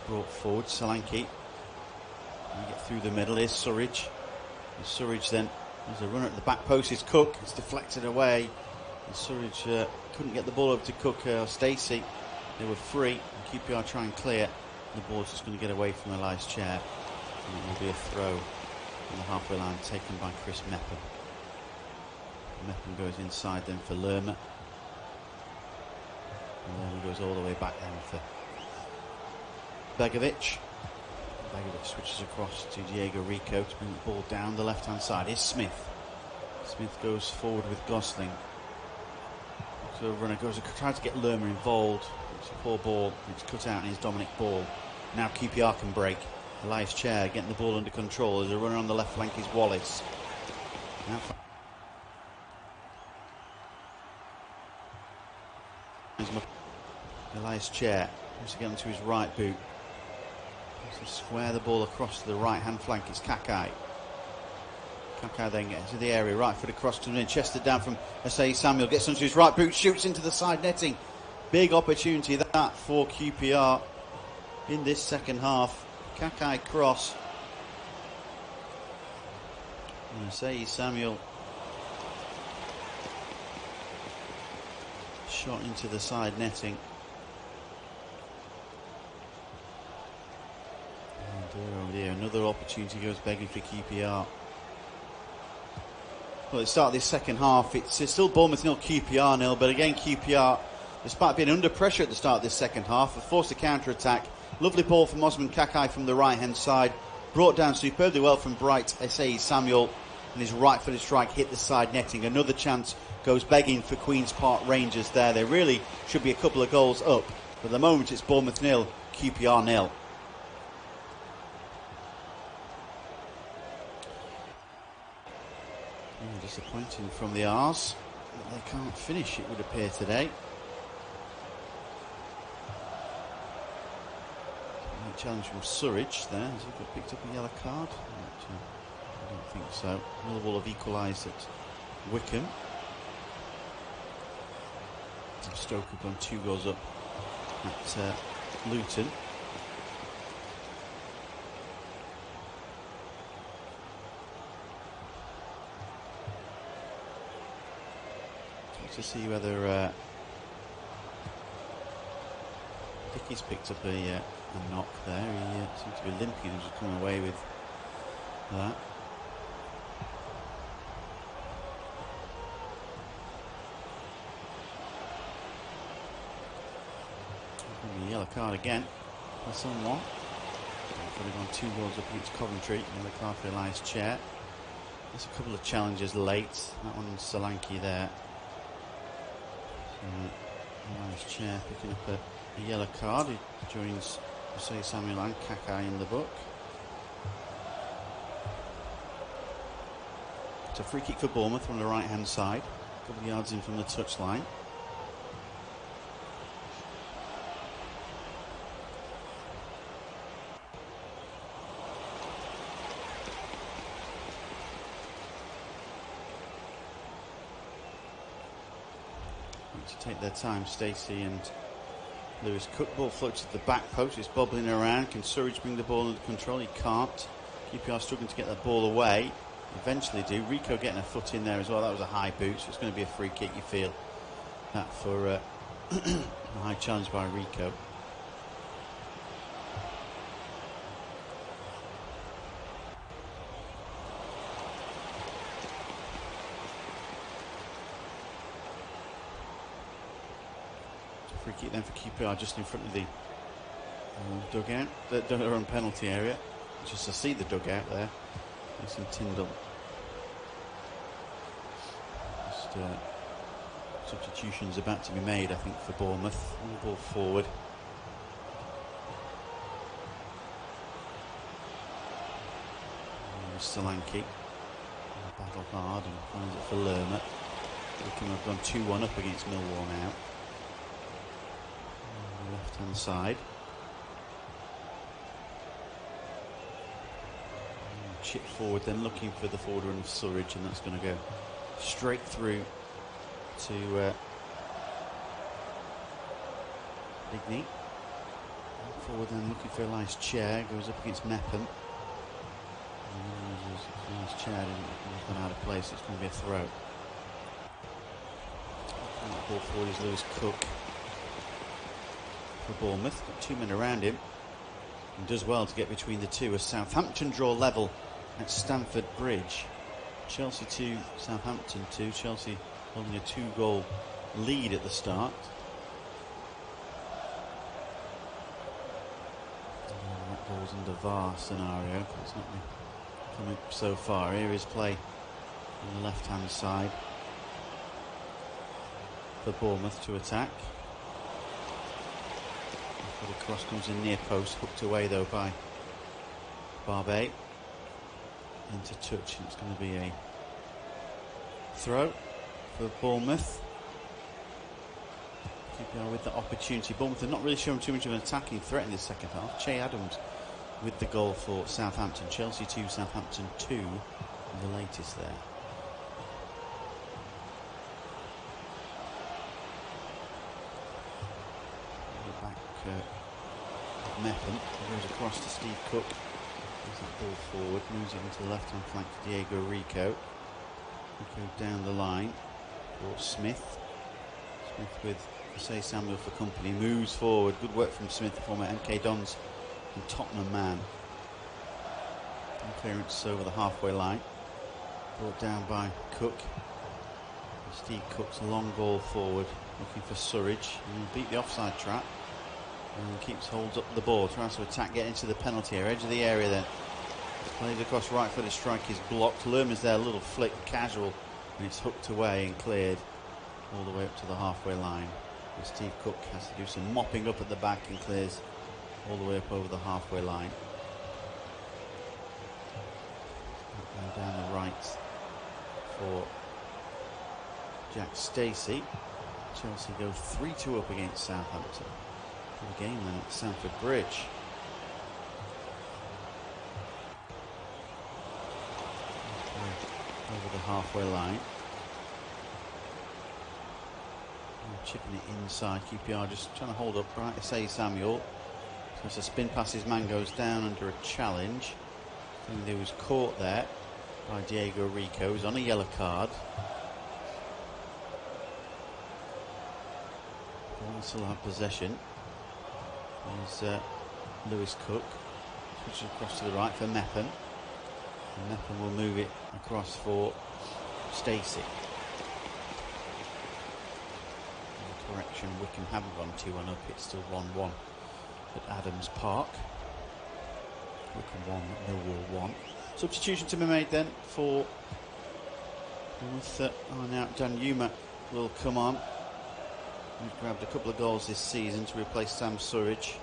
brought forward. Solanke. Get through the middle. Here's Surridge. And Surridge then, there's a runner at the back post. It's Cook. It's deflected away. And Surridge couldn't get the ball over to Cook or Stacey. They were free. And QPR try and clear. The ball's just going to get away from Elias Chair, and it will be a throw on the halfway line taken by Chris Mepham. Mepham goes inside then for Lerma, and Lerma goes all the way back then for Begovic. Begovic switches across to Diego Rico to bring the ball down the left hand side. Here's Smith. Smith goes forward with Gosling. So the runner goes, tries to get Lerma involved. It's a poor ball. It's cut out and it's Dominic Ball. Now QPR can break. Elias Chair getting the ball under control. There's a runner on the left flank is Wallace. Now Elias Chair has to get onto his right boot. To square the ball across to the right hand flank is Kakai. Kakai then gets into the area, right foot across to him, chested down from Osei Samuel, gets onto his right boot, shoots into the side netting. Big opportunity that for QPR in this second half. Kakai cross. And Osei Samuel shot into the side netting. Oh dear, another opportunity goes begging for QPR. Well, at the start of this second half, it's still Bournemouth 0, QPR 0, but again QPR, despite being under pressure at the start of this second half, have forced a counter-attack. Lovely ball from Osman Kakai from the right-hand side, brought down superbly well from Bright Osei Samuel, and his right-footed strike hit the side netting. Another chance goes begging for Queen's Park Rangers there. They really should be a couple of goals up, but at the moment it's Bournemouth 0, QPR 0. Disappointing from the R's. They can't finish, it would appear, today. Challenge from Surridge there. Has he got picked up a yellow card? I don't think so. Millwall have equalised at Wickham. Stoke have gone 2 goals up at Luton. To see whether Dickey's picked up a knock there. He seems to be limping and just coming away with that. A yellow card again for someone. They've gone 2 goals up against Coventry. Yellow card for Elias Chair. There's a couple of challenges late. That one Solanke there. Elias Chair picking up a yellow card. He joins Osei Samuel and Kakai in the book. It's a free kick for Bournemouth from the right hand side, a couple of yards in from the touchline. To take their time, Stacey and Lewis Cook. Ball floats at the back post, it's bobbling around. Can Surridge bring the ball under control? He can't. QPR struggling to get that ball away. Eventually do. Rico getting a foot in there as well. That was a high boot, so it's going to be a free kick, you feel. That for a high challenge by Rico. Free kick then for QPR just in front of the dugout, their own penalty area. Just to see the dugout there. Jason Tyndall. Just substitutions about to be made, I think, for Bournemouth. One ball forward. Solanke. Battle hard and finds it for Lerma. Looking to have gone 2-1 up against Millwall now. On the left hand side. Chip forward, then looking for the forward run of Surridge, and that's going to go straight through to Digny. Forward, then looking for Elias Chair, goes up against Mepham. Elias Chair has gone out of place, it's going to be a throw. And that ball forward is Lewis Cook for Bournemouth. Got 2 men around him, and does well to get between the two as Southampton draw level at Stamford Bridge. Chelsea 2, Southampton 2. Chelsea holding a 2-goal lead at the start. That goes under VAR scenario. It's not been coming so far. Here is play on the left hand side for Bournemouth to attack. The cross comes in near post, hooked away though by Barbet. Into touch, and it's going to be a throw for Bournemouth. QPR with the opportunity. Bournemouth have not really shown too much of an attacking threat in this second half. Che Adams with the goal for Southampton. Chelsea 2, Southampton 2, the latest there. Back Mepham goes across to Steve Cook. Moves that ball forward, moves it into the left hand flank for Diego Rico. Rico down the line for Smith. Smith with Say Samuel for company, moves forward. Good work from Smith, the former MK Dons and Tottenham man. And clearance over the halfway line. Brought down by Cook. Steve Cook's long ball forward, looking for Surridge. And he beat the offside trap. And holds up the ball, tries to attack, get into the penalty area, edge of the area then. Plays across right footed, strike is blocked. Lerman's there, a little flick, casual, and it's hooked away and cleared all the way up to the halfway line. And Steve Cook has to do some mopping up at the back and clears all the way up over the halfway line. And down the right for Jack Stacey. Chelsea go 3-2 up against Southampton. Good game then at Stamford Bridge. Over the halfway line. And chipping it inside. QPR just trying to hold up right to Say Samuel. So it's a spin pass, his man goes down under a challenge. I think he was caught there by Diego Rico. He's on a yellow card. Bournemouth still have possession. There's Lewis Cook. Switches across to the right for Mepham. And Mepham will move it across for Stacey. Correction, Wickham haven't gone 2-1 up, it's still 1-1 at Adams Park. Wickham 1, Millwall 1. Substitution to be made then for Bournemouth. Now Dan Yuma will come on. He's grabbed a couple of goals this season to replace Sam Surridge.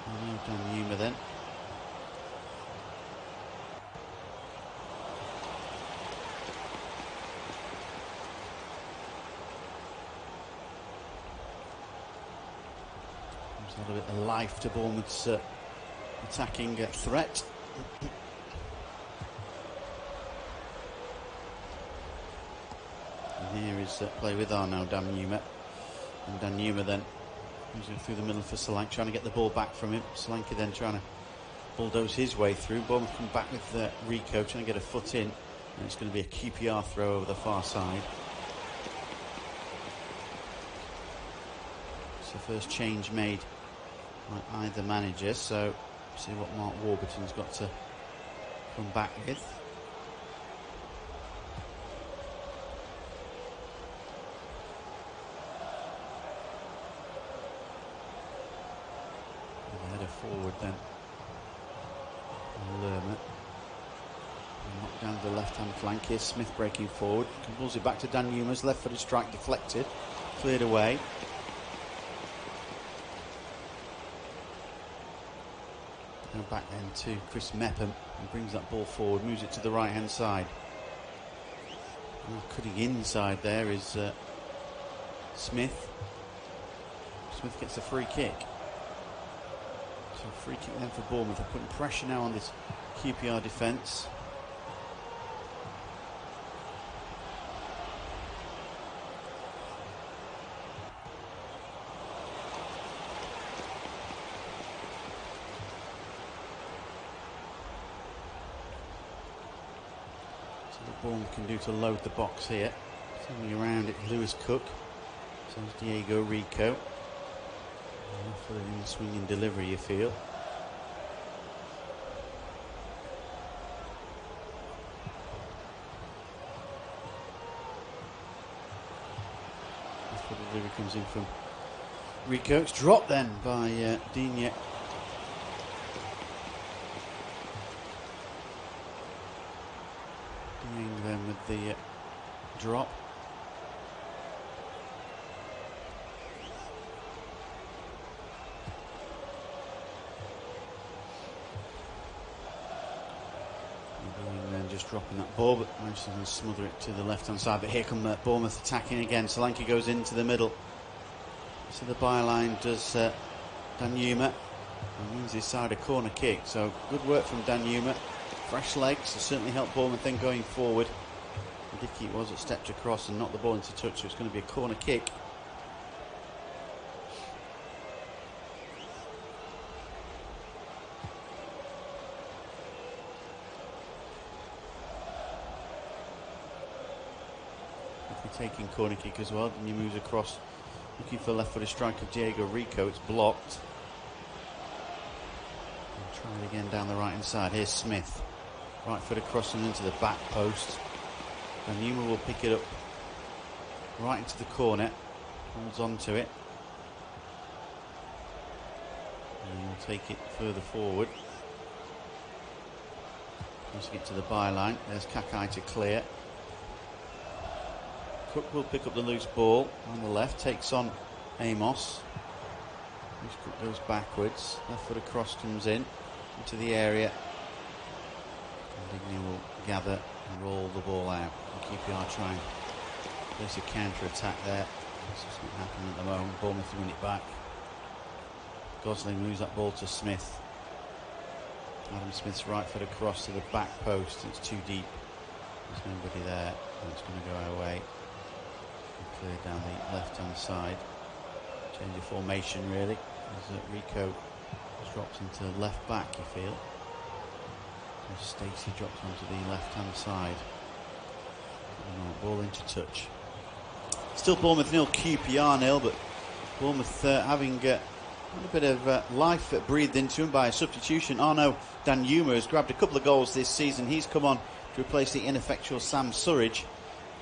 And now Dan Yuma then. There's a little bit of life to Bournemouth's attacking threat. Here is play with now Dan Newman. And Dan Newman then using through the middle for Solanke, trying to get the ball back from him. Solanke then trying to bulldoze his way through. Bournemouth come back with Rico, trying to get a foot in. And it's going to be a QPR throw over the far side. It's the first change made by either manager, so see what Mark Warburton's got to come back with. forward then. Lerma. Knocked down the left-hand flank here. Smith breaking forward. Pulls it back to Dan Newman's left-footed strike deflected. Cleared away. Now back then to Chris Mepham. He brings that ball forward, moves it to the right-hand side. Cutting inside there is Smith. Smith gets a free kick. So free kick then for Bournemouth. They're putting pressure now on this QPR defence. So what Bournemouth can do to load the box here. Sending around it, Lewis Cook. So it's Diego Rico. For an swinging delivery, you feel. Before the delivery comes in from Rico. It's dropped then by Digne. Digne then with the drop. Just dropping that ball, but managed to smother it to the left-hand side. But here come Bournemouth attacking again. Solanke goes into the middle. So the byline does Danjuma, and wins his side a corner kick. So good work from Danjuma. Fresh legs to certainly help Bournemouth then going forward. Dickey was it stepped across and knocked the ball into touch, so it's going to be a corner kick. Taking corner kick as well. Then he moves across, looking for left-footed striker Diego Rico. It's blocked. And try it again down the right-hand side. Here's Smith. Right-footed crossing into the back post. And Newman will pick it up right into the corner. Holds on to it. And he'll take it further forward. Tries to get to the byline. There's Kakai to clear. Cook will pick up the loose ball on the left, takes on Amos. Cook goes backwards, left foot across comes in into the area. And Digne will gather and roll the ball out. And QPR trying to place a counter-attack there. This is not happening at the moment. Bournemouth win it back. Gosling moves that ball to Smith. Adam Smith's right foot across to the back post. It's too deep. There's nobody there. And it's going to go away. Clear down the left-hand side. Change of formation really. As Rico drops into left back, you feel. As Stacey drops onto the left-hand side. Ball into touch. Still Bournemouth 0, QPR 0, but Bournemouth having a bit of life breathed into him by a substitution. Arno Danjuma has grabbed a couple of goals this season. He's come on to replace the ineffectual Sam Surridge.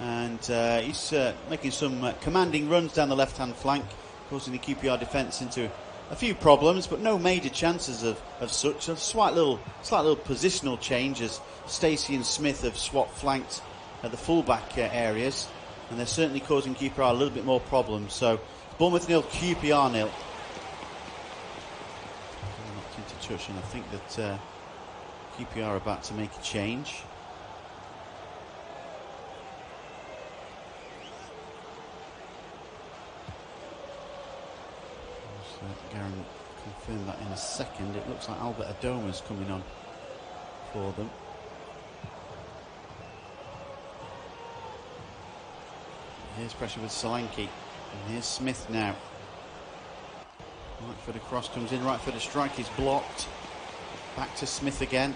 And he's making some commanding runs down the left-hand flank, causing the QPR defence into a few problems, but no major chances of such. A slight little positional change as Stacey and Smith have swapped flanks at the full-back areas, and they're certainly causing QPR a little bit more problems. So Bournemouth 0, QPR 0. Knocked into touch, and I think that QPR are about to make a change. Garen confirmed that in a second. It looks like Albert Adoma's coming on for them. Here's pressure with Solanke. And here's Smith now. Right foot across comes in. Right foot strike is blocked. Back to Smith again.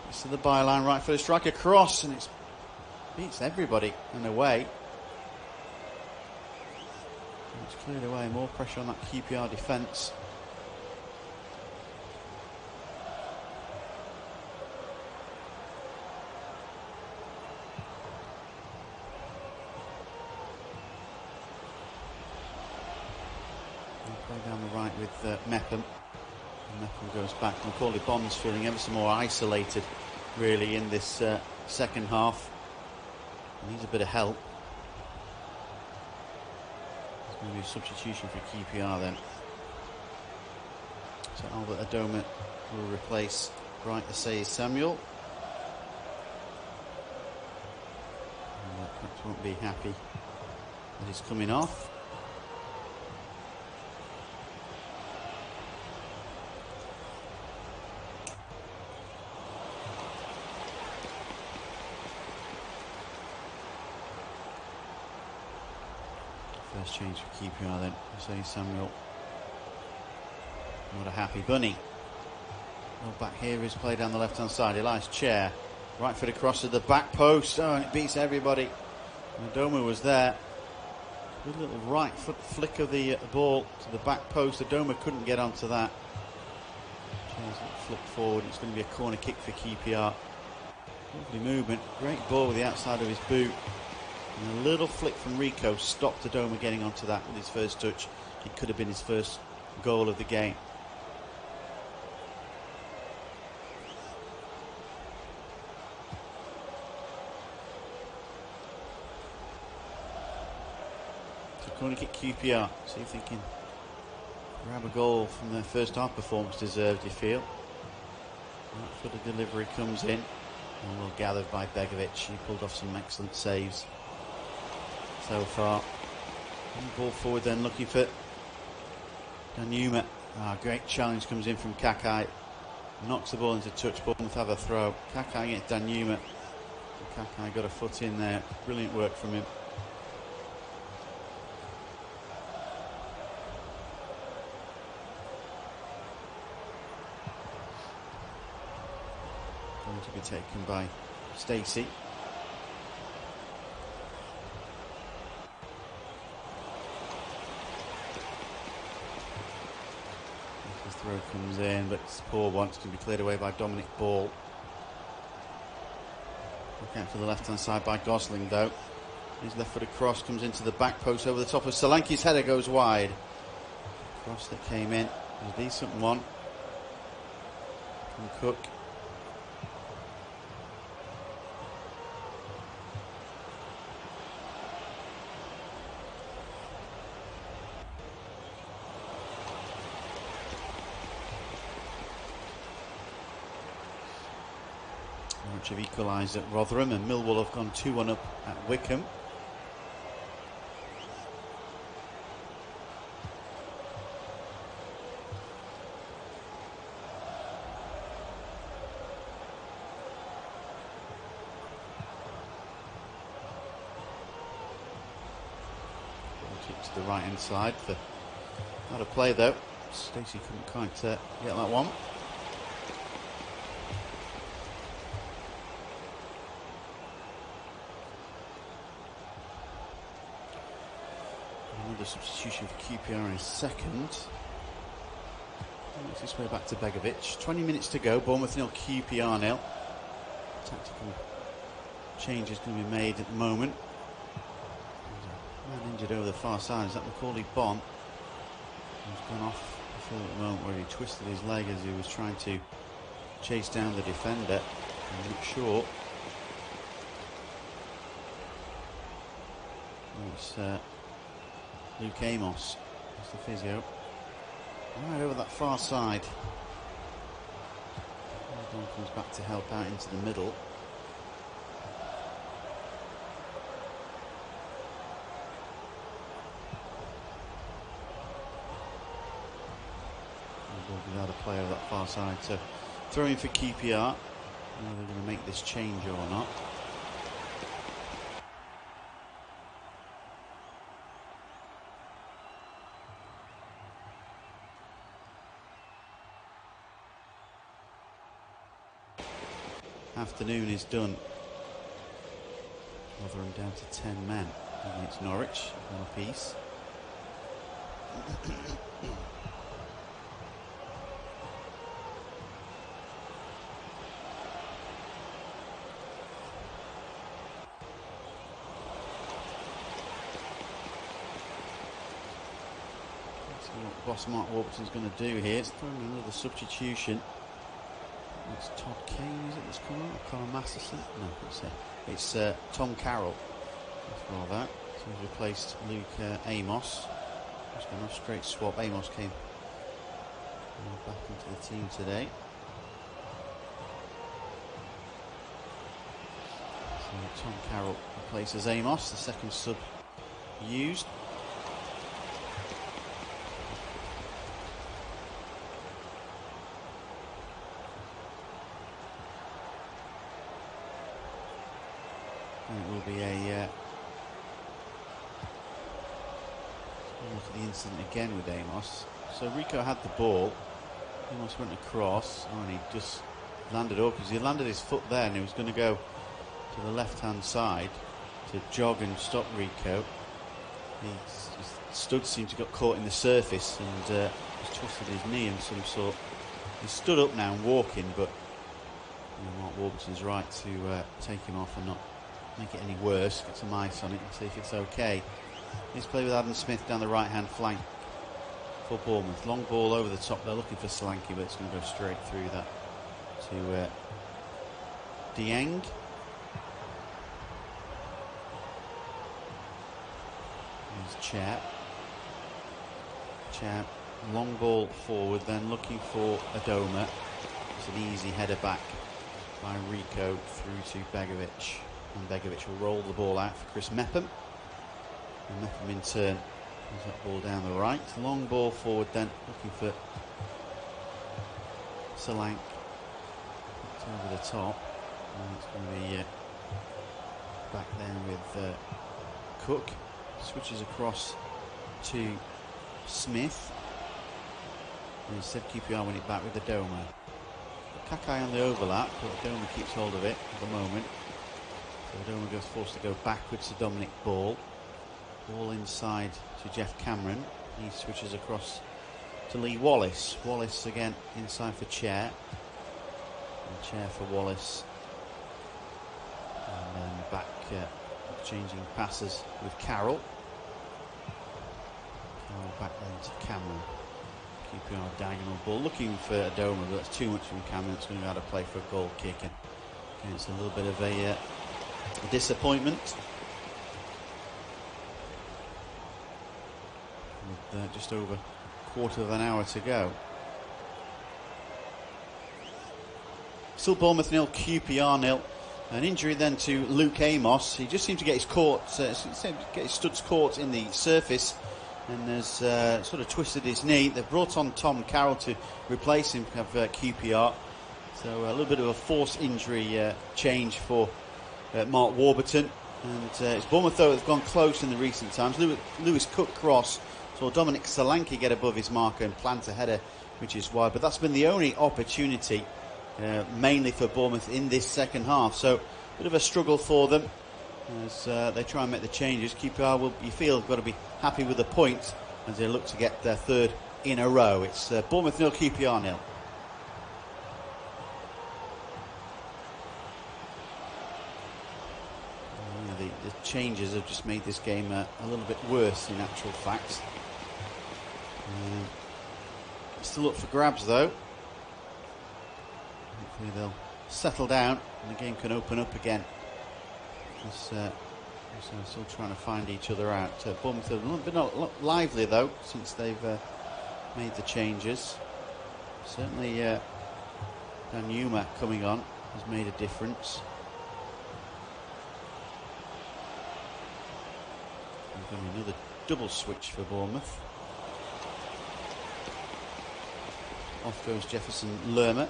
It's to the byline. Right foot strike across, and it beats everybody and away. It's cleared away, more pressure on that QPR defence. Play down the right with Mepham. Mepham goes back. Macaulay Bond's feeling ever so more isolated, really, in this second half. He needs a bit of help. There's going to be a substitution for QPR then. So Albert Adoma will replace Bright Asay Samuel. Perhaps won't be happy that he's coming off. First change for QPR then. Asay Samuel. Not a happy bunny. Well, back here is played down the left hand side. Elias Chair. Right foot across to the back post. Oh, and it beats everybody. Adoma was there. Good little right foot flick of the ball to the back post. Adoma couldn't get onto that. Chair's flick forward. It's going to be a corner kick for QPR. Lovely movement. Great ball with the outside of his boot. And a little flick from Rico stopped Adoma getting onto that with his first touch. It could have been his first goal of the game. Corner kick QPR. See if they can grab a goal from their first half performance deserved, you feel. Right foot of delivery comes in and well gathered by Begovic. He pulled off some excellent saves so far. And ball forward then looking for Danuma. Great challenge comes in from Kakai. Knocks the ball into touch. Bournemouth have a throw. Kakai against Danuma. Kakai got a foot in there. Brilliant work from him. To be taken by Stacey. His throw comes in, but it's a poor one. It's going to be cleared away by Dominic Ball. Look out for the left hand side by Gosling though. His left foot across comes into the back post over the top of Solanke's header, goes wide. Cross that came in, was a decent one from Cook. Have equalised at Rotherham, and Millwall have gone 2-1 up at Wickham. Kick to the right hand side for not a play though. Stacey couldn't quite get that one. Another substitution for QPR in a second. Makes his way back to Begovic. 20 minutes to go. Bournemouth 0, QPR 0. Tactical change is going to be made at the moment. Man injured over the far side. Is that Macaulay Bond? He's gone off the field at the moment where he twisted his leg as he was trying to chase down the defender. I'm not sure. It's Luke Amos. That's the physio. Right over that far side. Bond comes back to help out into the middle. Without a player of that far side, so throwing for QPR. Whether they're going to make this change or not. Afternoon is done. Rotherham down to 10 men against Norwich, one apiece. boss Mark Warburton's going to do here. It's throwing another substitution. It's Todd Kane, is it, that's come out? Carl Masterson? No, it's Tom Carroll. After all that, so he's replaced Luke Amos. Just going off straight swap. Amos came back into the team today. So Tom Carroll replaces Amos, the second sub used. And it will be a look at the incident again with Amos. So Rico had the ball. Amos went across, and he just landed up because he landed his foot there, and he was going to go to the left-hand side to jog and stop Rico. His stud seemed to got caught in the surface and he's twisted his knee of some sort. He's stood up now and walking, but Mark Warburton's right to take him off and not make it any worse. Get some ice on it and see if it's okay. He's played with Adam Smith down the right-hand flank for Bournemouth. Long ball over the top. They're looking for Solanke, but it's going to go straight through that to Dieng. Here's Chair. Long ball forward, then looking for Adoma. It's an easy header back by Rico through to Begovic. And Begovic will roll the ball out for Chris Mepham. And Mepham in turn has that ball down the right. Long ball forward then, looking for Solanke. It's over the top. And it's going to be back then with Cook. Switches across to Smith. And instead QPR win it back with Adoma. Kakai on the overlap, but Adoma keeps hold of it at the moment. So Adoma goes forced to go backwards to Dominic Ball. Ball inside to Jeff Cameron. He switches across to Lee Wallace. Wallace again inside for Chair. And Chair for Wallace. And then back exchanging passes with Carroll. Carroll back then to Cameron. QPR diagonal ball looking for Adoma, but that's too much from Cameron. It's going to be able to play for a goal kick. And it's a little bit of a disappointment. With just over a quarter of an hour to go. Still Bournemouth 0, QPR 0. An injury then to Luke Amos. He just seemed to get his studs caught in the surface and has sort of twisted his knee. They've brought on Tom Carroll to replace him of QPR. So a little bit of a forced injury change for Mark Warburton. And it's Bournemouth though have gone close in the recent times. Lewis Cook cross saw Dominic Solanke get above his marker and plant a header which is wide. But that's been the only opportunity mainly for Bournemouth in this second half. So a bit of a struggle for them as they try and make the changes. QPR will, you feel, got to be happy with the point as they look to get their third in a row. It's Bournemouth 0, QPR 0. The changes have just made this game a little bit worse in actual fact. Still up for grabs though. Hopefully they'll settle down and the game can open up again. Still trying to find each other out. Bournemouth have a little bit lively though since they've made the changes. Certainly Dan Yuma coming on has made a difference. We've got another double switch for Bournemouth. Off goes Jefferson Lerma,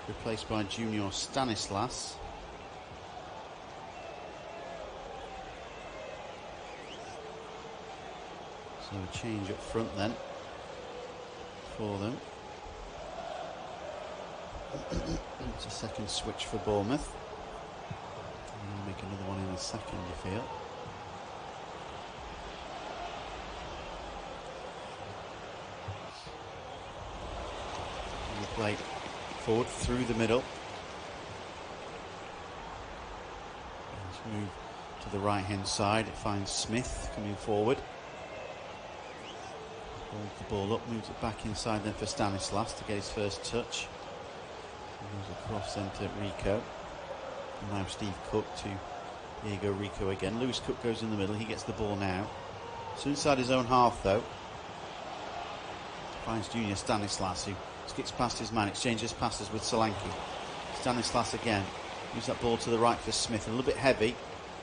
replaced by Junior Stanislas. So a change up front then for them. It's a second switch for Bournemouth. And they'll make another one in a second, you feel. Play forward through the middle. Let's move to the right hand side. It finds Smith coming forward. Folds the ball up, moves it back inside then for Stanislas to get his first touch. Goes across then to Rico. And now Steve Cook to Diego Rico again. Lewis Cook goes in the middle, he gets the ball now. So inside his own half though. Finds Junior Stanislas, who skips past his man, exchanges passes with Solanke. Stanislas again, moves that ball to the right for Smith, a little bit heavy.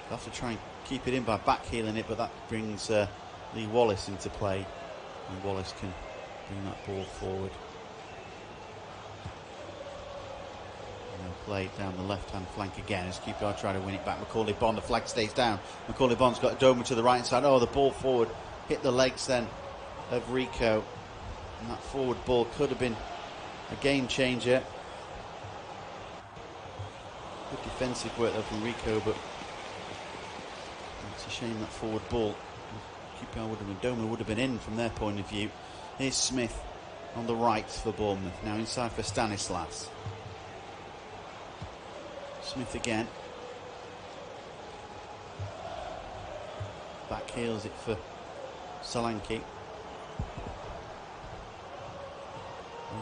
They'll have to try and keep it in by backheeling it, but that brings Lee Wallace into play. And Wallace can bring that ball forward. And they'll play it down the left-hand flank again as QPR try to win it back. Macaulay Bond, the flag stays down. Macaulay Bond's got Doma to the right side. Oh, the ball forward hit the legs then of Rico. And that forward ball could have been a game changer. Good defensive work though from Rico, but it's a shame that forward ball. QPR would have been, Doma would have been in from their point of view. Here's Smith on the right for Bournemouth. Now inside for Stanislas. Smith again. Back heels it for Solanke.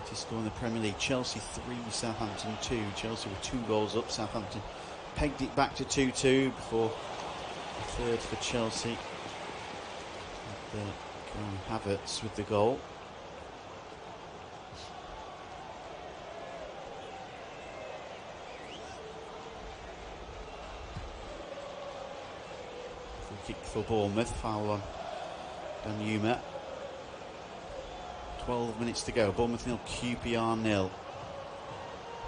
To score in the Premier League. Chelsea 3, Southampton 2. Chelsea were 2 goals up. Southampton pegged it back to 2-2 before the third for Chelsea. Havertz with the goal. Free kick for Bournemouth. Foul on Danjuma. 12 minutes to go. Bournemouth 0, QPR 0.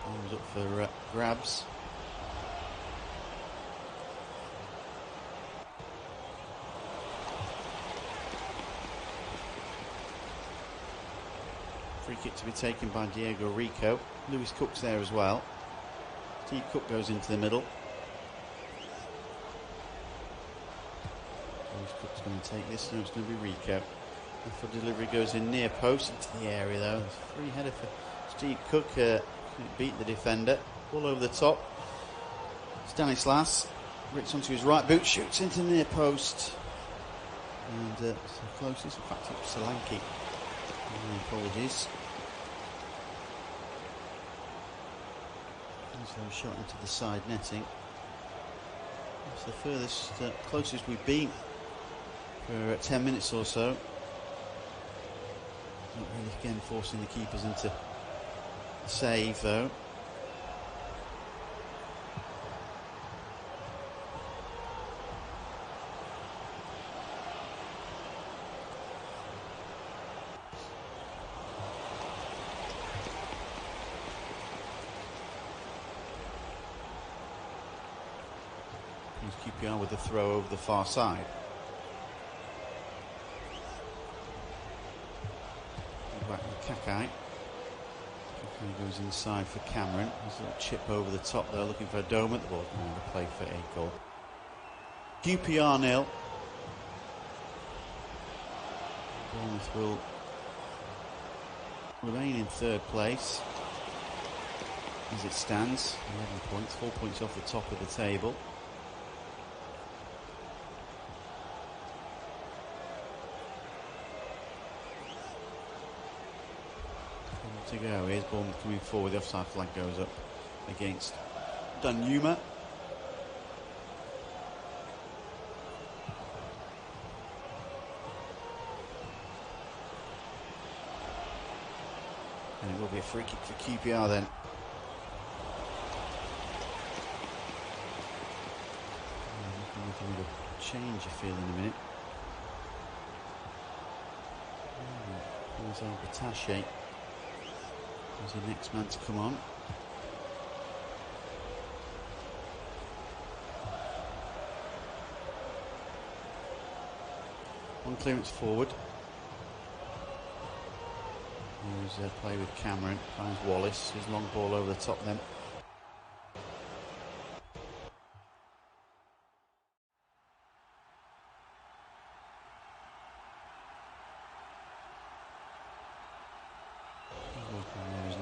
Ball's up for grabs. Free kick to be taken by Diego Rico. Lewis Cook's there as well. Steve Cook goes into the middle. Lewis Cook's going to take this, and it's going to be Rico. For delivery goes in near post into the area though. Free header for Steve Cook. Beat the defender. Ball over the top. Stanislas rips onto his right boot, shoots into near post. And so closest, in fact, it was Solanke. Apologies. So shot into the side netting. It's the furthest, closest we've been for 10 minutes or so. Not really again forcing the keepers into save though. QPR with the throw over the far side. Back with Kakai. Kakai goes inside for Cameron. There's a little chip over the top there, looking for a Doma. The ball's going to play for a goal. QPR 0. Bournemouth will remain in third place as it stands. 11 points, 4 points off the top of the table. To go. Here's Bournemouth coming forward. The offside flag goes up against Danjuma. And it will be a free kick for QPR then. Looking with a change, I feel, in a minute. There's Al-Batache. Who's the next man to come on? One clearance forward. Here's a play with Cameron. Finds Wallace. His long ball over the top then.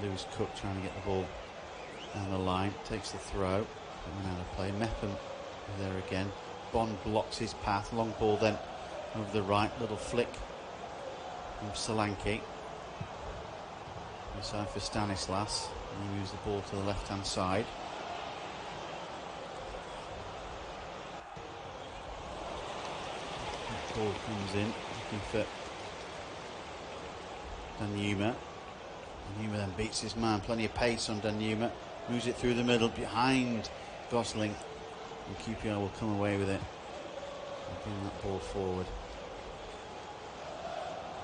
Lewis Cook trying to get the ball down the line, takes the throw, coming out of play. Mepham there again. Bond blocks his path. Long ball then over the right, little flick from Solanke. Inside for Stanislas. And he moves the ball to the left-hand side. That ball comes in, looking for Danjuma. Danjuma then beats his man. Plenty of pace on Danjuma. Moves it through the middle behind Gosling. And QPR will come away with it. And bring that ball forward.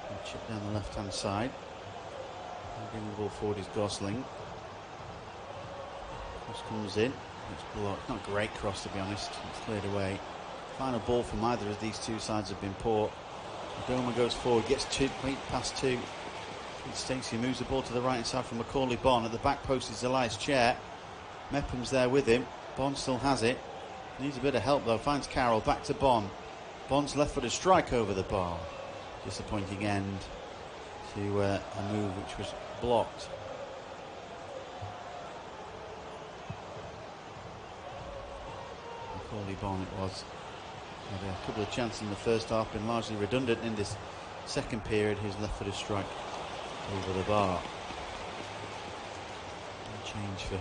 And chip down the left-hand side. And bring the ball forward is Gosling. Cross comes in. It's blocked. Not a great cross, to be honest. It's cleared away. Final ball from either of these two sides have been poor. Doma goes forward, gets past two. Stacey moves the ball to the right hand side from Macaulay Bonne. At the back post is Elias Chair. Mepham's there with him. Bonne still has it. Needs a bit of help though. Finds Carroll. Back to Bonne. Bonne's left-footed strike over the bar. Disappointing end to a move which was blocked. Macaulay Bonne it was. Had a couple of chances in the first half, been largely redundant in this second period. His left-footed strike over the bar. Change for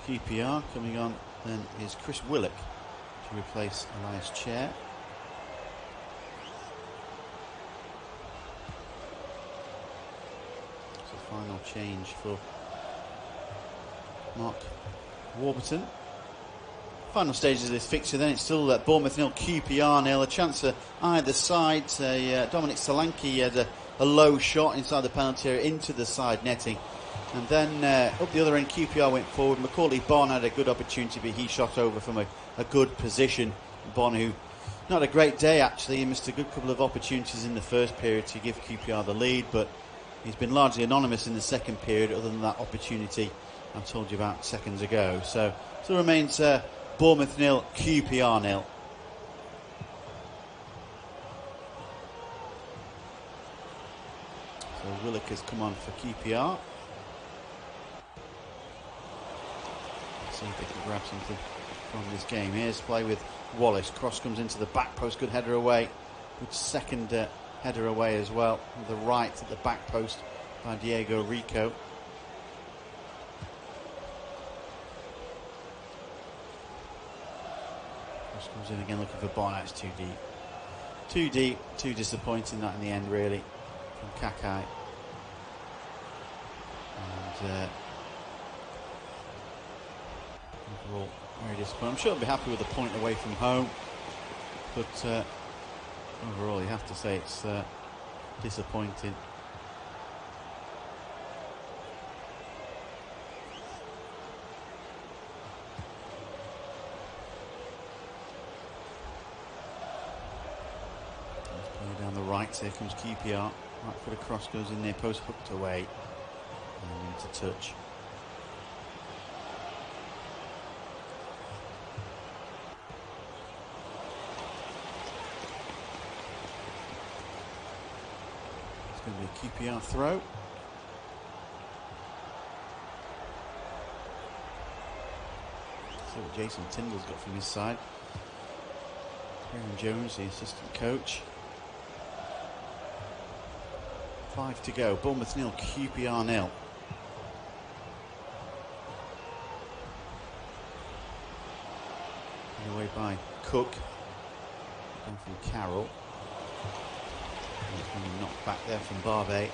QPR. Coming on then is Chris Willock to replace Elias Chair. So final change for Mark Warburton. Final stages of this fixture then, it's still Bournemouth 0, QPR 0. A chance for either side. Dominic Solanke had a low shot inside the penalty area into the side netting. And then up the other end, QPR went forward. Macaulay Bonne had a good opportunity, but he shot over from a good position. Bonne, who not a great day actually, he missed a good couple of opportunities in the first period to give QPR the lead, but he's been largely anonymous in the second period, other than that opportunity I told you about seconds ago. So still remains Bournemouth 0, QPR 0. So Willock has come on for QPR. Let's see if they can grab something from this game. Here's play with Wallace. Cross comes into the back post. Good header away. Good second header away as well. With the right at the back post by Diego Rico. Cross comes in again looking for Bonne. It's too deep. Too deep. Too disappointing that in the end really. From Kakai. And overall very disappointing. I'm sure he'll be happy with a point away from home, but overall you have to say it's disappointing. Let's play down the right. Here comes QPR. Right foot across, goes in there, post hooked away. And into touch. It's going to be a QPR throw. See what Jason Tyndall's got from his side. Aaron Jones, the assistant coach. 5 to go. Bournemouth 0, QPR 0. Away by Cook. Down from Carroll. Knocked back there from Barbet.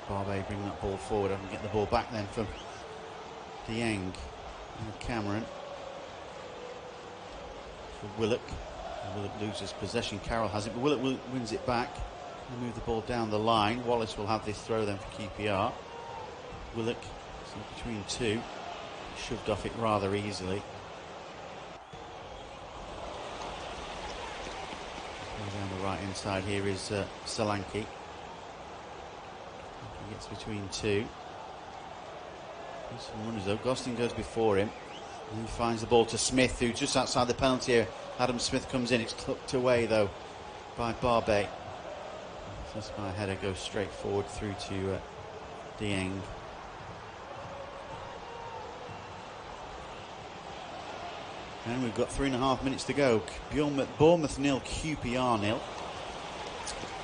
Barbet bring that ball forward and get the ball back then from Dieng and Cameron. For Willock. Willock loses possession. Carroll has it, but Willock wins it back and move the ball down the line. Wallace will have this throw then for QPR. Willock between two, shoved off it rather easily. Down the right hand side here is Solanke. He gets between two. There's some runners though. Gosling goes before him. And he finds the ball to Smith, who's just outside the penalty area. Adam Smith comes in. It's tucked away though by Barbet. Just my header goes straight forward through to Dieng. And we've got 3.5 minutes to go. Bournemouth 0, QPR 0.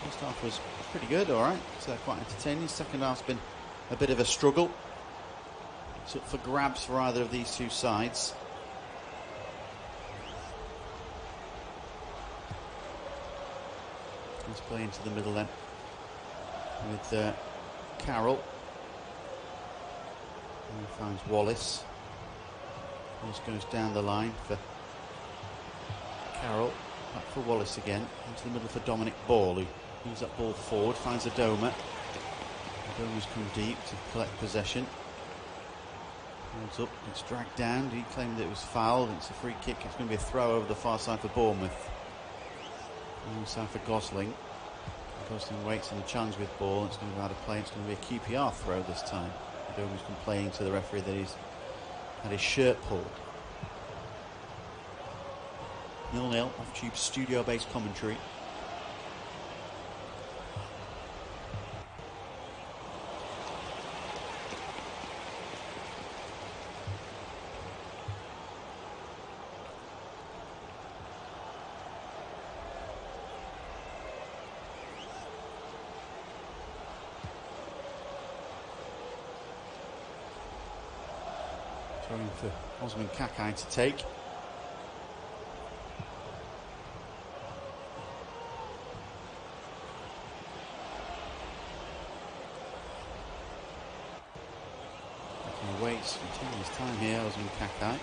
First half was pretty good, alright. So quite entertaining. Second half's been a bit of a struggle. It's up for grabs for either of these two sides. Let's play into the middle then with Carroll. And he finds Wallace. This goes down the line for Carroll. Back for Wallace again. Into the middle for Dominic Ball, who moves that ball forward, finds Adoma. Adoma's come deep to collect possession. Holds up, it's dragged down. He claimed that it was fouled. It's a free kick. It's going to be a throw over the far side for Bournemouth. Inside for Gosling. Gosling waits in the challenge with ball. It's going to be out of play. It's going to be a QPR throw this time. Adoma's complaining to the referee that he's had his shirt pulled. 0-0 off Tube studio-based commentary. Throwing for Osman Kakai to take. He waits, taking his time here, Osman Kakai.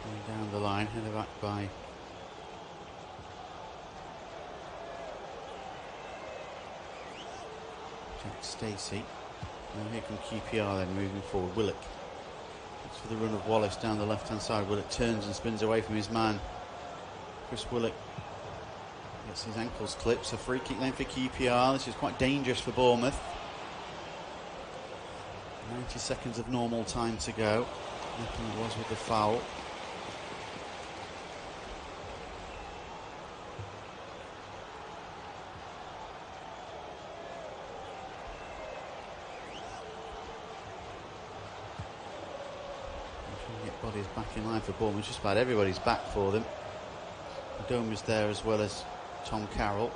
Going down the line, headed back by Jack Stacey. Now here come QPR then moving forward. Willock. Looks for the run of Wallace down the left hand side. Willock turns and spins away from his man. Chris Willock gets his ankles clipped. A free kick then for QPR. This is quite dangerous for Bournemouth. 90 seconds of normal time to go. Nothing was with the foul. Get bodies back in line for Bournemouth. Just about everybody's back for them. Adoma's there as well as Tom Carroll.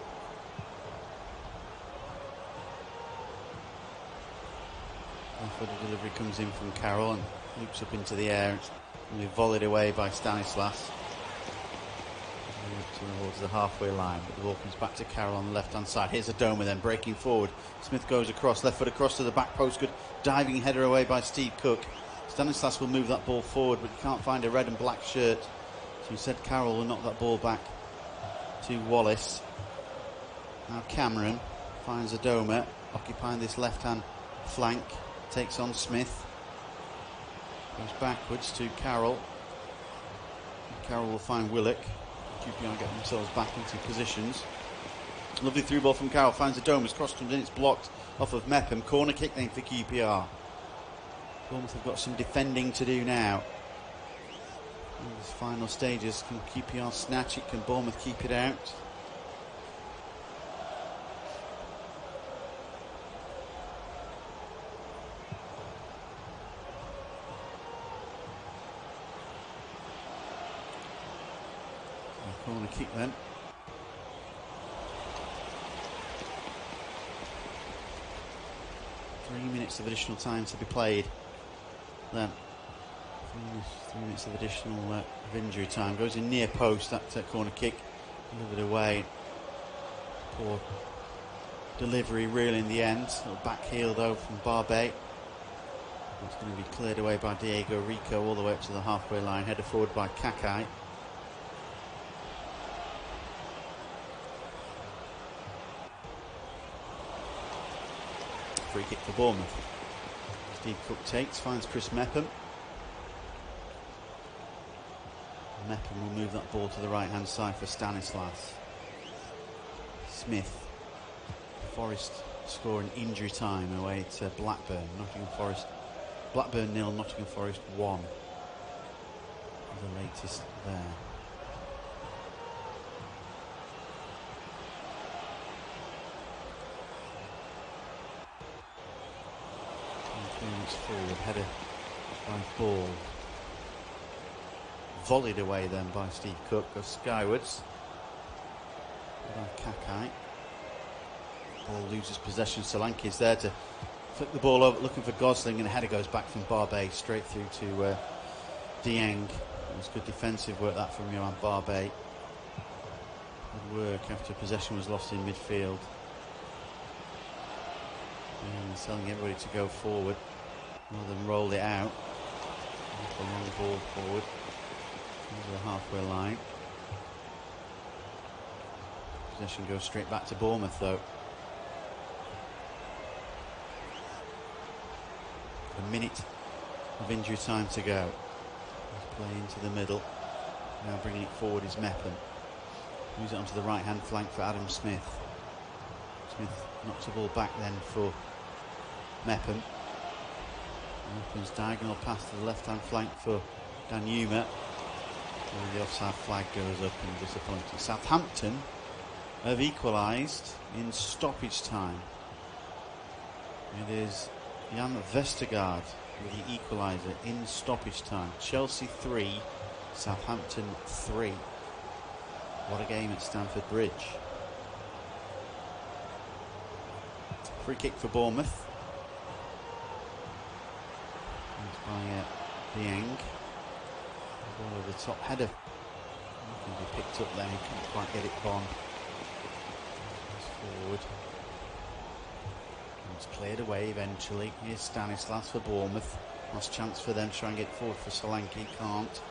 The delivery comes in from Carroll and loops up into the air. It's going to be volleyed away by Stanislas towards the halfway line, but the ball comes back to Carroll on the left hand side. Here's Adoma then breaking forward. Smith goes across, left foot across to the back post. Good diving header away by Steve Cook. Stanislas will move that ball forward, but he can't find a red and black shirt, so he said Carroll will knock that ball back to Wallace. Now Cameron finds Adoma occupying this left hand flank. Takes on Smith. Goes backwards to Carroll. Carroll will find Willock. QPR get themselves back into positions. Lovely through ball from Carroll. Finds Adoma's cross comes in. It's blocked off of Mepham. Corner kick then for QPR. Bournemouth have got some defending to do now. In these final stages, can QPR snatch it? Can Bournemouth keep it out? Corner kick then. Three minutes of additional time to be played. Then 3 minutes of additional of injury time. Goes in near post, that corner kick. Delivered away. Poor delivery really in the end. Little back heel though from Barbet. It's going to be cleared away by Diego Rico all the way up to the halfway line. Headed forward by Kakai. Free kick for Bournemouth. Steve Cook takes, finds Chris Mepham. Mepham will move that ball to the right hand side for Stanislas. Smith. Forest scoring injury time away to Blackburn. Nottingham Forest. Blackburn 0, Nottingham Forest 1. The latest there. 3 minutes forward, header by Ball. volleyed away then by Steve Cook. Goes skywards. Kakai. Ball loses possession. Solanke's there to flick the ball over, looking for Gosling, and the header goes back from Barbet straight through to Dieng. It was good defensive work that from Johan Barbet. Good work after possession was lost in midfield. And he's telling everybody to go forward rather than roll it out. A long ball forward over the halfway line. Possession goes straight back to Bournemouth though. A minute of injury time to go. Play into the middle. Now bringing it forward is Mepham. Moves it onto the right hand flank for Adam Smith. Smith knocks the ball back then for Mepham. Mepham's diagonal pass to the left hand flank for Danjuma. The offside flag goes up and disappointing. Southampton have equalised in stoppage time. It is Jan Vestergaard with the equaliser in stoppage time. Chelsea 3, Southampton 3. What a game at Stamford Bridge. Free kick for Bournemouth. It's by Dieng. Ball over the top, header. Can be picked up then, he couldn't quite get it on. Forward. It's cleared away eventually. Here's Stanislas for Bournemouth. Last chance for them to try and get forward for Solanke. Can't.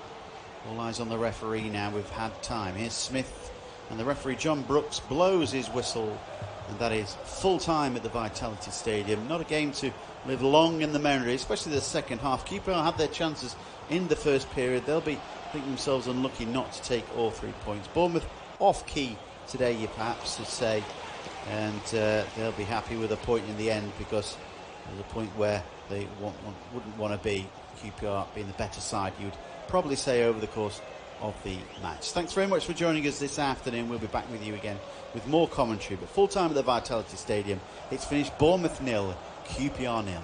All eyes on the referee now. We've had time. Here's Smith. And the referee John Brooks blows his whistle. And that is full time at the Vitality Stadium. Not a game to live long in the memory, especially the second half. QPR had their chances in the first period. They'll be thinking themselves unlucky not to take all 3 points. Bournemouth off key today, you perhaps should say. And they'll be happy with a point in the end, because there's a point where they wouldn't want to be. QPR being the better side, you'd probably say, over the course of the match. Thanks very much for joining us this afternoon. We'll be back with you again with more commentary. But full time at the Vitality Stadium, it's finished Bournemouth 0, QPR 0.